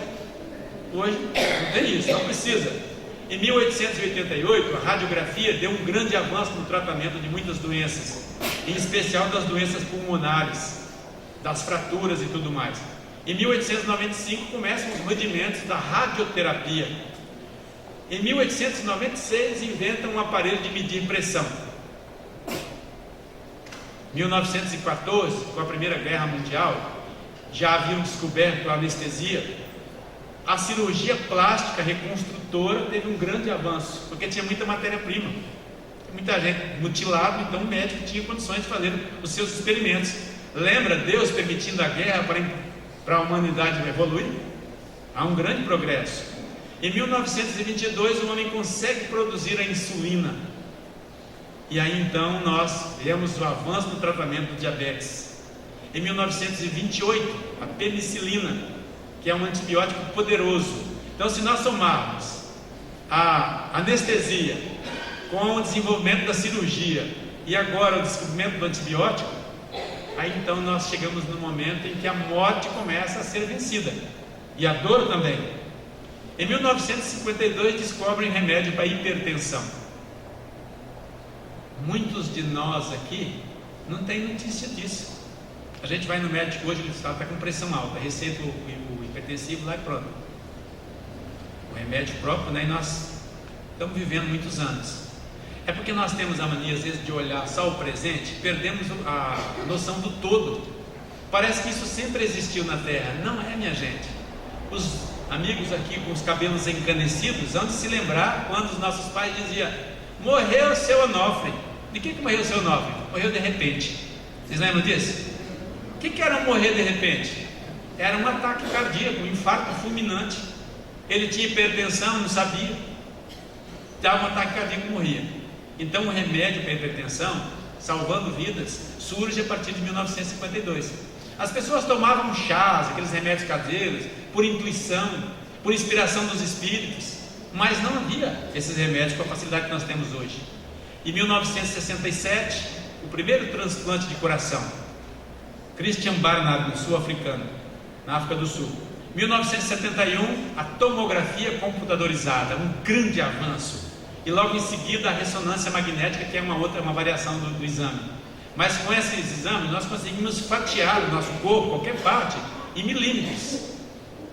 Hoje não tem isso, não precisa. Em 1888, a radiografia deu um grande avanço no tratamento de muitas doenças, em especial das doenças pulmonares, das fraturas e tudo mais. Em 1895 começam os rudimentos da radioterapia. Em 1896 inventam um aparelho de medir pressão. 1914, com a Primeira Guerra Mundial, já haviam descoberto a anestesia. A cirurgia plástica reconstrutora teve um grande avanço, porque tinha muita matéria-prima, muita gente mutilada, então o médico tinha condições de fazer os seus experimentos. Lembra Deus permitindo a guerra para a humanidade evoluir? Há um grande progresso. Em 1922 o homem consegue produzir a insulina, e aí então nós vemos o avanço no tratamento do diabetes. Em 1928 a penicilina, que é um antibiótico poderoso. Então, se nós somarmos a anestesia com o desenvolvimento da cirurgia e agora o descobrimento do antibiótico, aí então nós chegamos no momento em que a morte começa a ser vencida, e a dor também. Em 1952 descobrem remédio para hipertensão. Muitos de nós aqui não tem notícia disso. A gente vai no médico hoje, ele está com pressão alta, receita o hipertensivo lá e pronto. O remédio próprio, né? E nós estamos vivendo muitos anos. É porque nós temos a mania, às vezes, de olhar só o presente, perdemos a noção do todo. Parece que isso sempre existiu na Terra. Não é, minha gente. Os amigos aqui com os cabelos encanecidos vão se lembrar quando os nossos pais diziam: morreu o seu Onofre. De que morreu o seu Onofre? Morreu de repente. Vocês lembram disso? O que era morrer de repente? Era um ataque cardíaco, um infarto fulminante. Ele tinha hipertensão, não sabia, dava um ataque cardíaco e morria. Então o remédio para a hipertensão, salvando vidas, surge a partir de 1952. As pessoas tomavam chás, aqueles remédios caseiros, por intuição, por inspiração dos espíritos, mas não havia esses remédios com a facilidade que nós temos hoje. Em 1967, o primeiro transplante de coração, Christian Barnard, sul-africano, na África do Sul. 1971, a tomografia computadorizada, um grande avanço. E logo em seguida a ressonância magnética, que é uma variação do exame. Mas com esses exames nós conseguimos fatiar o nosso corpo, qualquer parte, em milímetros,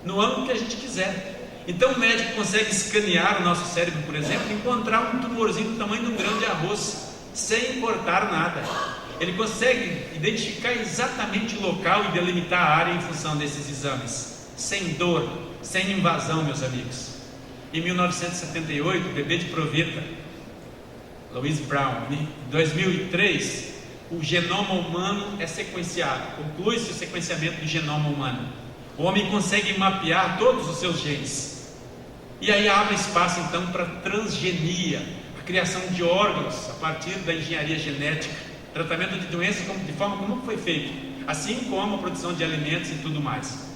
no ângulo que a gente quiser. Então o médico consegue escanear o nosso cérebro, por exemplo, e encontrar um tumorzinho do tamanho de um grão de arroz, sem cortar nada. Ele consegue identificar exatamente o local e delimitar a área em função desses exames, sem dor, sem invasão, meus amigos. Em 1978, o bebê de proveta, Louis Brown, em 2003, o genoma humano é sequenciado, conclui-se o sequenciamento do genoma humano. O homem consegue mapear todos os seus genes, e aí abre espaço então para transgenia, a criação de órgãos a partir da engenharia genética, tratamento de doenças de forma como foi feito, assim como a produção de alimentos e tudo mais.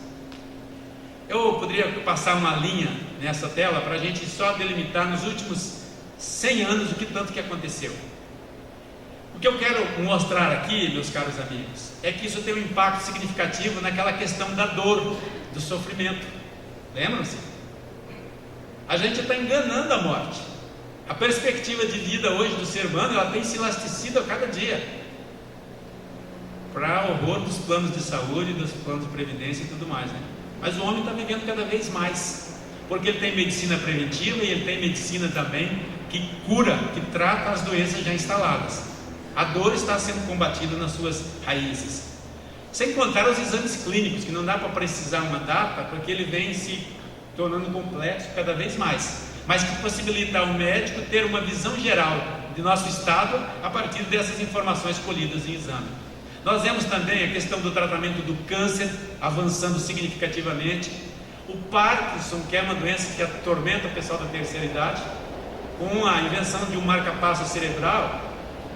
Eu poderia passar uma linha nessa tela para a gente só delimitar nos últimos 100 anos o que tanto que aconteceu. O que eu quero mostrar aqui, meus caros amigos, é que isso tem um impacto significativo naquela questão da dor, do sofrimento. Lembram-se? A gente está enganando a morte. A perspectiva de vida hoje do ser humano, ela tem se elasticido a cada dia, para horror dos planos de saúde, dos planos de previdência e tudo mais, né? Mas o homem está vivendo cada vez mais, porque ele tem medicina preventiva e ele tem medicina também que cura, que trata as doenças já instaladas. A dor está sendo combatida nas suas raízes, sem contar os exames clínicos, que não dá para precisar uma data, porque ele vem se tornando complexo cada vez mais, mas que possibilita ao médico ter uma visão geral de nosso estado a partir dessas informações colhidas em exame. Nós vemos também a questão do tratamento do câncer avançando significativamente. O Parkinson, que é uma doença que atormenta o pessoal da terceira idade, com a invenção de um marca-passo cerebral,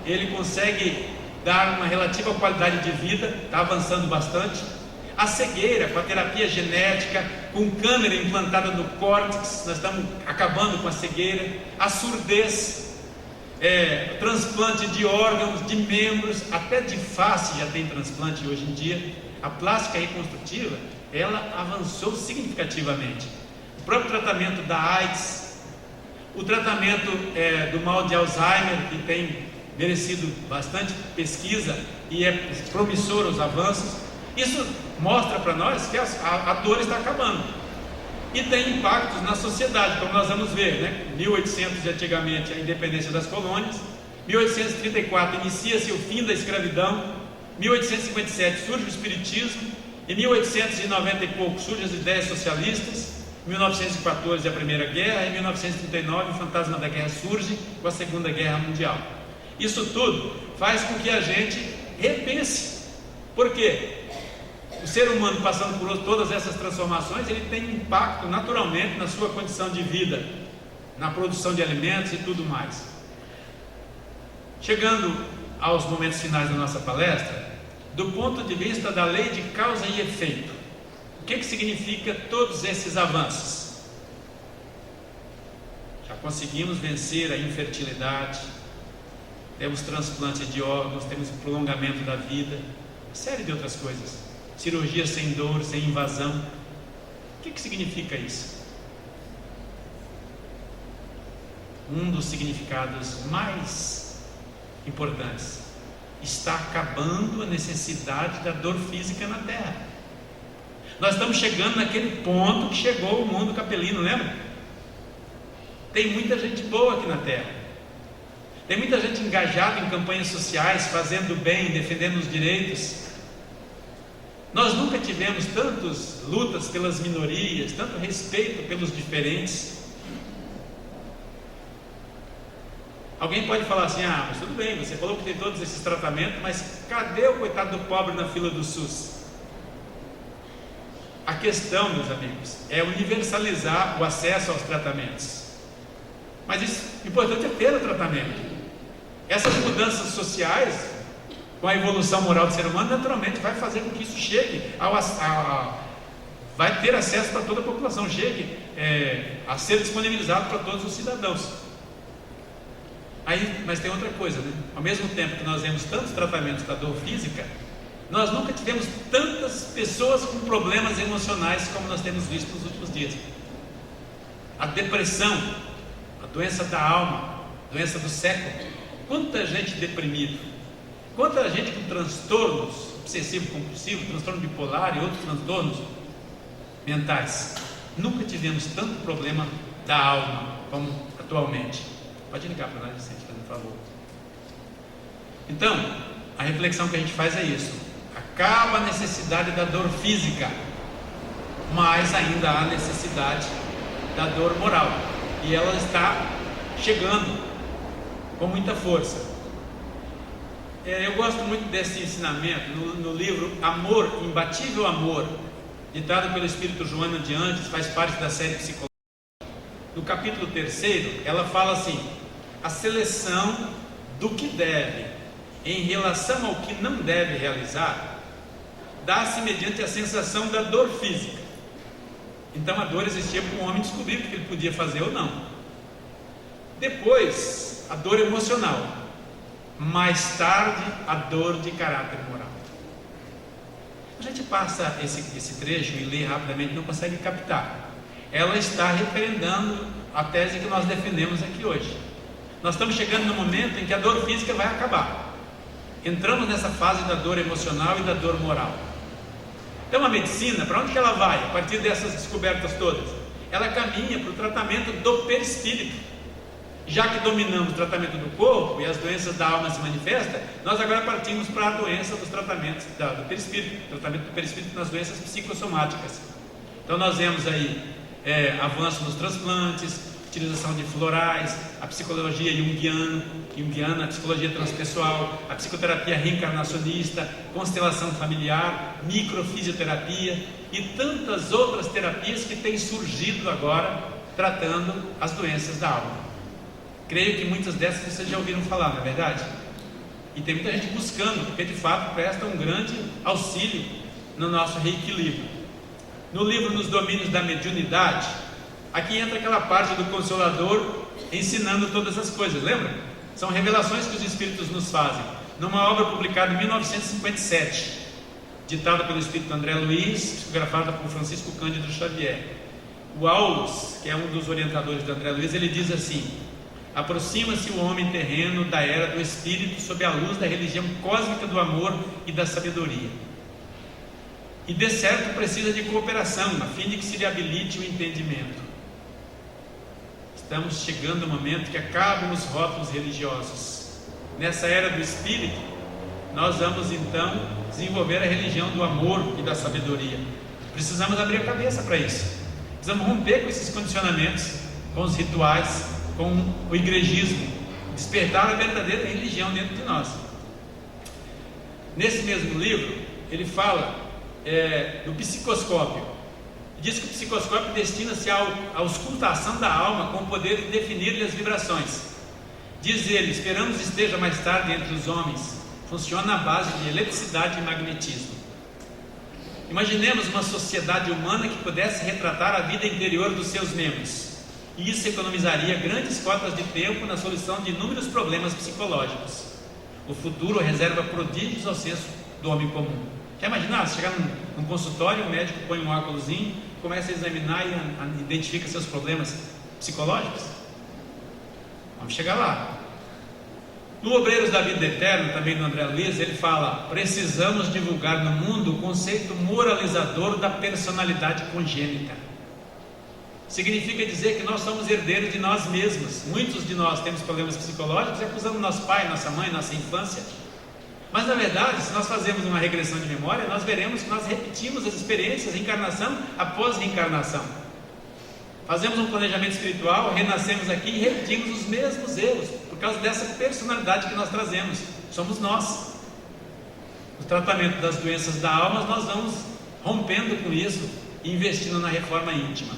ele consegue dar uma relativa qualidade de vida, está avançando bastante. A cegueira, com a terapia genética, com câmera implantada no córtex, nós estamos acabando com a cegueira. A surdez, transplante de órgãos, de membros, até de face já tem transplante hoje em dia. A plástica reconstrutiva, ela avançou significativamente. O próprio tratamento da AIDS, o tratamento do mal de Alzheimer, que tem merecido bastante pesquisa e é promissor os avanços. Isso mostra para nós que a dor está acabando e tem impactos na sociedade, como nós vamos ver, né? 1800 antigamente a independência das colônias, 1834 inicia-se o fim da escravidão, 1857 surge o espiritismo, em 1890 e pouco surgem as ideias socialistas, 1914 a Primeira Guerra, em 1939 o fantasma da guerra surge com a Segunda Guerra Mundial. Isso tudo faz com que a gente repense. Por quê? O ser humano passando por todas essas transformações, ele tem impacto naturalmente na sua condição de vida, na produção de alimentos e tudo mais. Chegando aos momentos finais da nossa palestra, do ponto de vista da lei de causa e efeito, o que significa todos esses avanços? Já conseguimos vencer a infertilidade, temos transplante de órgãos, temos prolongamento da vida, uma série de outras coisas. Cirurgia sem dor, sem invasão. O que significa isso? Um dos significados mais importantes: está acabando a necessidade da dor física na Terra. Nós estamos chegando naquele ponto que chegou o mundo capelino, lembra? Tem muita gente boa aqui na Terra, tem muita gente engajada em campanhas sociais, fazendo bem, defendendo os direitos. Nós nunca tivemos tantas lutas pelas minorias, tanto respeito pelos diferentes. Alguém pode falar assim: ah, mas tudo bem, você falou que tem todos esses tratamentos, mas cadê o coitado do pobre na fila do SUS? A questão, meus amigos, é universalizar o acesso aos tratamentos. Mas o importante é ter o tratamento. Essas mudanças sociais, com a evolução moral do ser humano, naturalmente vai fazer com que isso chegue vai ter acesso para toda a população, chegue a ser disponibilizado para todos os cidadãos. Mas tem outra coisa, né? Ao mesmo tempo que nós vemos tantos tratamentos da dor física, nós nunca tivemos tantas pessoas com problemas emocionais como nós temos visto nos últimos dias. A depressão, a doença da alma, a doença do século. Quanta gente deprimida, quanta gente com transtornos obsessivo-compulsivo, transtorno bipolar e outros transtornos mentais. Nunca tivemos tanto problema da alma como atualmente. Pode ligar para nós, Vicente, por favor. Então, a reflexão que a gente faz é isso: acaba a necessidade da dor física, mas ainda há necessidade da dor moral, e ela está chegando com muita força. Eu gosto muito desse ensinamento no livro Amor, Imbatível Amor, ditado pelo Espírito Joana de Andes, faz parte da série Psicológica. No capítulo 3, ela fala assim: a seleção do que deve em relação ao que não deve realizar dá-se mediante a sensação da dor física. Então a dor existia para o homem descobrir o que ele podia fazer ou não. Depois, a dor emocional. Mais tarde, a dor de caráter moral. A gente passa esse trecho e lê rapidamente, não consegue captar. Ela está referendando a tese que nós defendemos aqui hoje. Nós estamos chegando no momento em que a dor física vai acabar. Entramos nessa fase da dor emocional e da dor moral. Então a medicina, para onde que ela vai a partir dessas descobertas todas? Ela caminha para o tratamento do perispírito. Já que dominamos o tratamento do corpo e as doenças da alma se manifestam, nós agora partimos para a doença dos tratamentos do perispírito, tratamento do perispírito nas doenças psicossomáticas. Então nós vemos aí avanço nos transplantes, utilização de florais, a psicologia junguiana, a psicologia transpessoal, a psicoterapia reencarnacionista, constelação familiar, microfisioterapia e tantas outras terapias que têm surgido agora tratando as doenças da alma. Creio que muitas dessas vocês já ouviram falar, não é verdade? E tem muita gente buscando, porque de fato presta um grande auxílio no nosso reequilíbrio. No livro Nos Domínios da Mediunidade, aqui entra aquela parte do Consolador ensinando todas as coisas, lembra? São revelações que os Espíritos nos fazem, numa obra publicada em 1957, ditada pelo Espírito André Luiz, psicografada por Francisco Cândido Xavier. O Aulus, que é um dos orientadores do André Luiz, ele diz assim: aproxima-se o homem terreno da era do Espírito sob a luz da religião cósmica do amor e da sabedoria. E de certo precisa de cooperação, a fim de que se lhe habilite o entendimento. Estamos chegando ao momento que acabam os rótulos religiosos. Nessa era do Espírito, nós vamos então desenvolver a religião do amor e da sabedoria. Precisamos abrir a cabeça para isso. Precisamos romper com esses condicionamentos, com os rituais, com o igrejismo, despertar a verdadeira religião dentro de nós. Nesse mesmo livro, ele fala do psicoscópio. Diz que o psicoscópio destina-se à auscultação da alma com o poder de definir-lhe as vibrações. Diz ele: esperamos esteja mais tarde entre os homens. Funciona à base de eletricidade e magnetismo. Imaginemos uma sociedade humana que pudesse retratar a vida interior dos seus membros. E isso economizaria grandes cotas de tempo na solução de inúmeros problemas psicológicos. O futuro reserva prodígios ao senso do homem comum. Quer imaginar? Você chegar num consultório, o médico põe um óculosinho, começa a examinar e identifica seus problemas psicológicos? Vamos chegar lá. No Obreiros da Vida Eterna, também do André Luiz, ele fala: precisamos divulgar no mundo o conceito moralizador da personalidade congênita. Significa dizer que nós somos herdeiros de nós mesmos. Muitos de nós temos problemas psicológicos e acusamos nosso pai, nossa mãe, nossa infância. Mas na verdade, se nós fazermos uma regressão de memória, nós veremos que nós repetimos as experiências, reencarnação após reencarnação. Fazemos um planejamento espiritual, renascemos aqui e repetimos os mesmos erros, por causa dessa personalidade que nós trazemos. Somos nós. No tratamento das doenças da alma, nós vamos rompendo com isso e investindo na reforma íntima.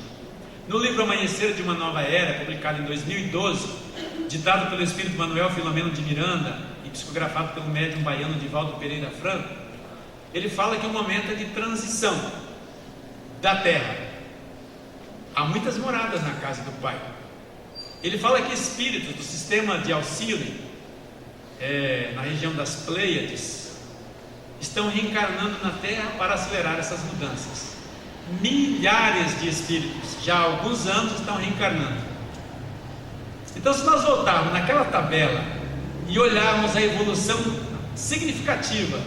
No livro Amanhecer de uma Nova Era, publicado em 2012, ditado pelo Espírito Manuel Filomeno de Miranda e psicografado pelo médium baiano Divaldo Pereira Franco, ele fala que o momento é de transição da Terra. Há muitas moradas na casa do Pai. Ele fala que espíritos do sistema de Alcíone, na região das Pleiades, estão reencarnando na Terra para acelerar essas mudanças. Milhares de espíritos, já há alguns anos, estão reencarnando. Então, se nós voltarmos naquela tabela e olharmos a evolução significativa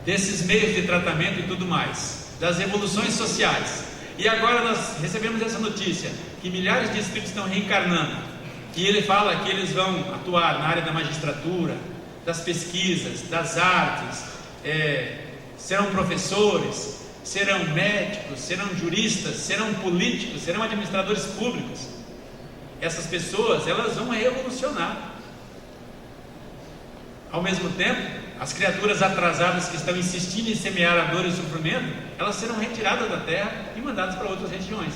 desses meios de tratamento e tudo mais, das evoluções sociais, e agora nós recebemos essa notícia que milhares de espíritos estão reencarnando, e ele fala que eles vão atuar na área da magistratura, das pesquisas, das artes, serão professores, serão médicos, serão juristas, serão políticos, serão administradores públicos. Essas pessoas, elas vão revolucionar. Ao mesmo tempo, as criaturas atrasadas que estão insistindo em semear a dor e o sofrimento, elas serão retiradas da terra e mandadas para outras regiões.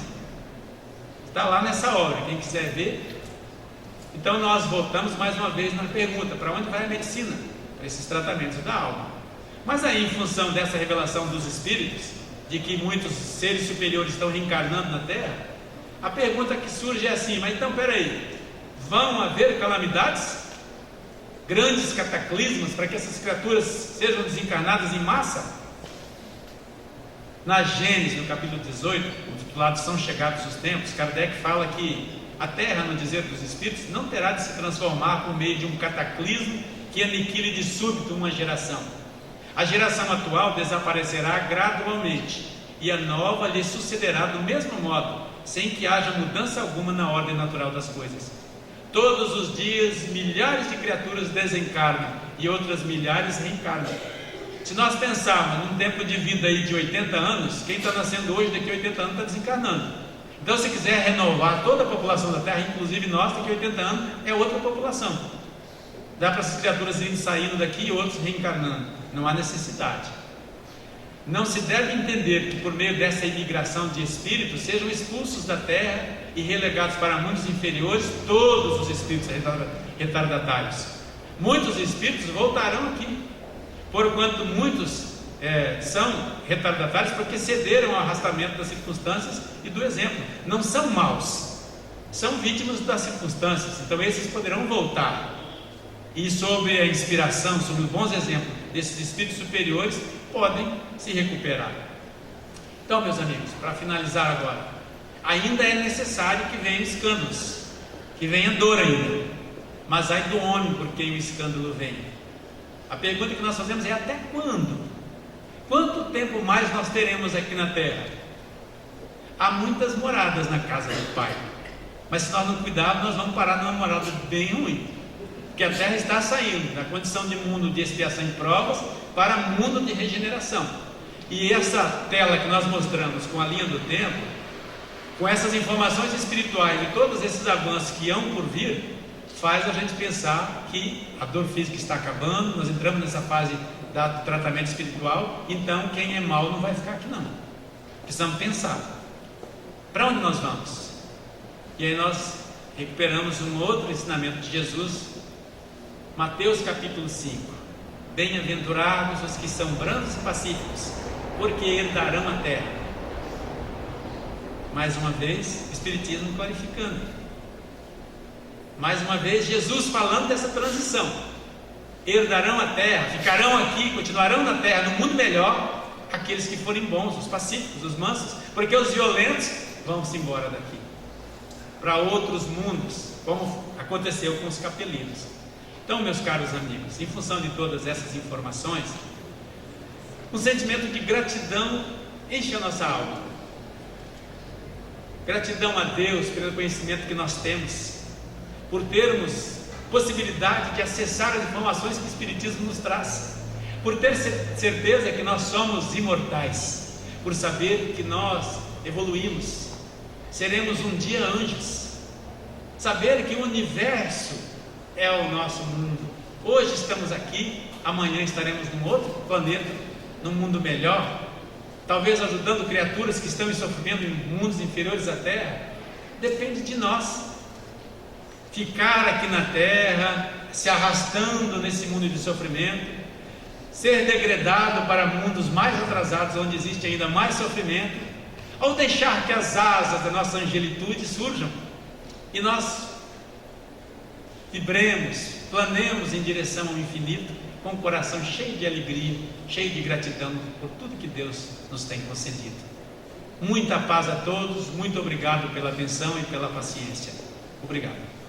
Está lá nessa obra, quem quiser ver. Então nós voltamos mais uma vez na pergunta: para onde vai a medicina? Para esses tratamentos da alma. Mas aí, em função dessa revelação dos espíritos, de que muitos seres superiores estão reencarnando na Terra, a pergunta que surge é assim: mas então peraí, vão haver calamidades? Grandes cataclismos para que essas criaturas sejam desencarnadas em massa? Na Gênesis, no capítulo 18, intitulado São Chegados os Tempos, Kardec fala que a Terra, no dizer dos Espíritos, não terá de se transformar por meio de um cataclismo que aniquile de súbito uma geração. A geração atual desaparecerá gradualmente e a nova lhe sucederá do mesmo modo, sem que haja mudança alguma na ordem natural das coisas. Todos os dias milhares de criaturas desencarnam e outras milhares reencarnam. Se nós pensarmos num tempo de vida aí de 80 anos, quem está nascendo hoje daqui a 80 anos está desencarnando. Então, se quiser renovar toda a população da Terra, inclusive nós, daqui a 80 anos, é outra população. Dá para essas criaturas irem saindo daqui e outros reencarnando. Não há necessidade. Não se deve entender que por meio dessa imigração de espíritos sejam expulsos da Terra e relegados para mundos inferiores todos os espíritos retardatários. Muitos espíritos voltarão aqui, porquanto muitos são retardatários porque cederam ao arrastamento das circunstâncias e do exemplo. Não são maus, são vítimas das circunstâncias. Então esses poderão voltar. E sob a inspiração, sob os bons exemplos desses espíritos superiores, podem se recuperar. Então, meus amigos, para finalizar agora, ainda é necessário que venham escândalos, que venha dor ainda, mas ai do homem por quem o escândalo vem. A pergunta que nós fazemos é: até quando? Quanto tempo mais nós teremos aqui na Terra? Há muitas moradas na casa do Pai, mas se nós não cuidarmos, nós vamos parar numa morada bem ruim, porque a Terra está saindo da condição de mundo de expiação e provas para mundo de regeneração. E essa tela que nós mostramos com a linha do tempo, com essas informações espirituais e todos esses avanços que hão por vir, faz a gente pensar que a dor física está acabando, nós entramos nessa fase do tratamento espiritual, então quem é mau não vai ficar aqui não. Precisamos pensar, para onde nós vamos? E aí nós recuperamos um outro ensinamento de Jesus, Mateus capítulo 5. Bem-aventurados os que são brandos e pacíficos, porque herdarão a terra. Mais uma vez, o Espiritismo clarificando. Mais uma vez, Jesus falando dessa transição. Herdarão a terra, ficarão aqui, continuarão na terra, no mundo melhor, aqueles que forem bons, os pacíficos, os mansos, porque os violentos vão-se embora daqui para outros mundos, como aconteceu com os capelinos. Então, meus caros amigos, em função de todas essas informações, um sentimento de gratidão enche a nossa alma. Gratidão a Deus pelo conhecimento que nós temos, por termos possibilidade de acessar as informações que o Espiritismo nos traz, por ter certeza que nós somos imortais, por saber que nós evoluímos, seremos um dia anjos, saber que o universo é o nosso mundo. Hoje estamos aqui, amanhã estaremos num outro planeta, num mundo melhor, talvez ajudando criaturas que estão em sofrimento em mundos inferiores à Terra. Depende de nós ficar aqui na Terra, se arrastando nesse mundo de sofrimento, ser degradado para mundos mais atrasados, onde existe ainda mais sofrimento, ou deixar que as asas da nossa angelitude surjam e nós vibremos, planemos em direção ao infinito, com o coração cheio de alegria, cheio de gratidão por tudo que Deus nos tem concedido. Muita paz a todos, muito obrigado pela atenção e pela paciência. Obrigado.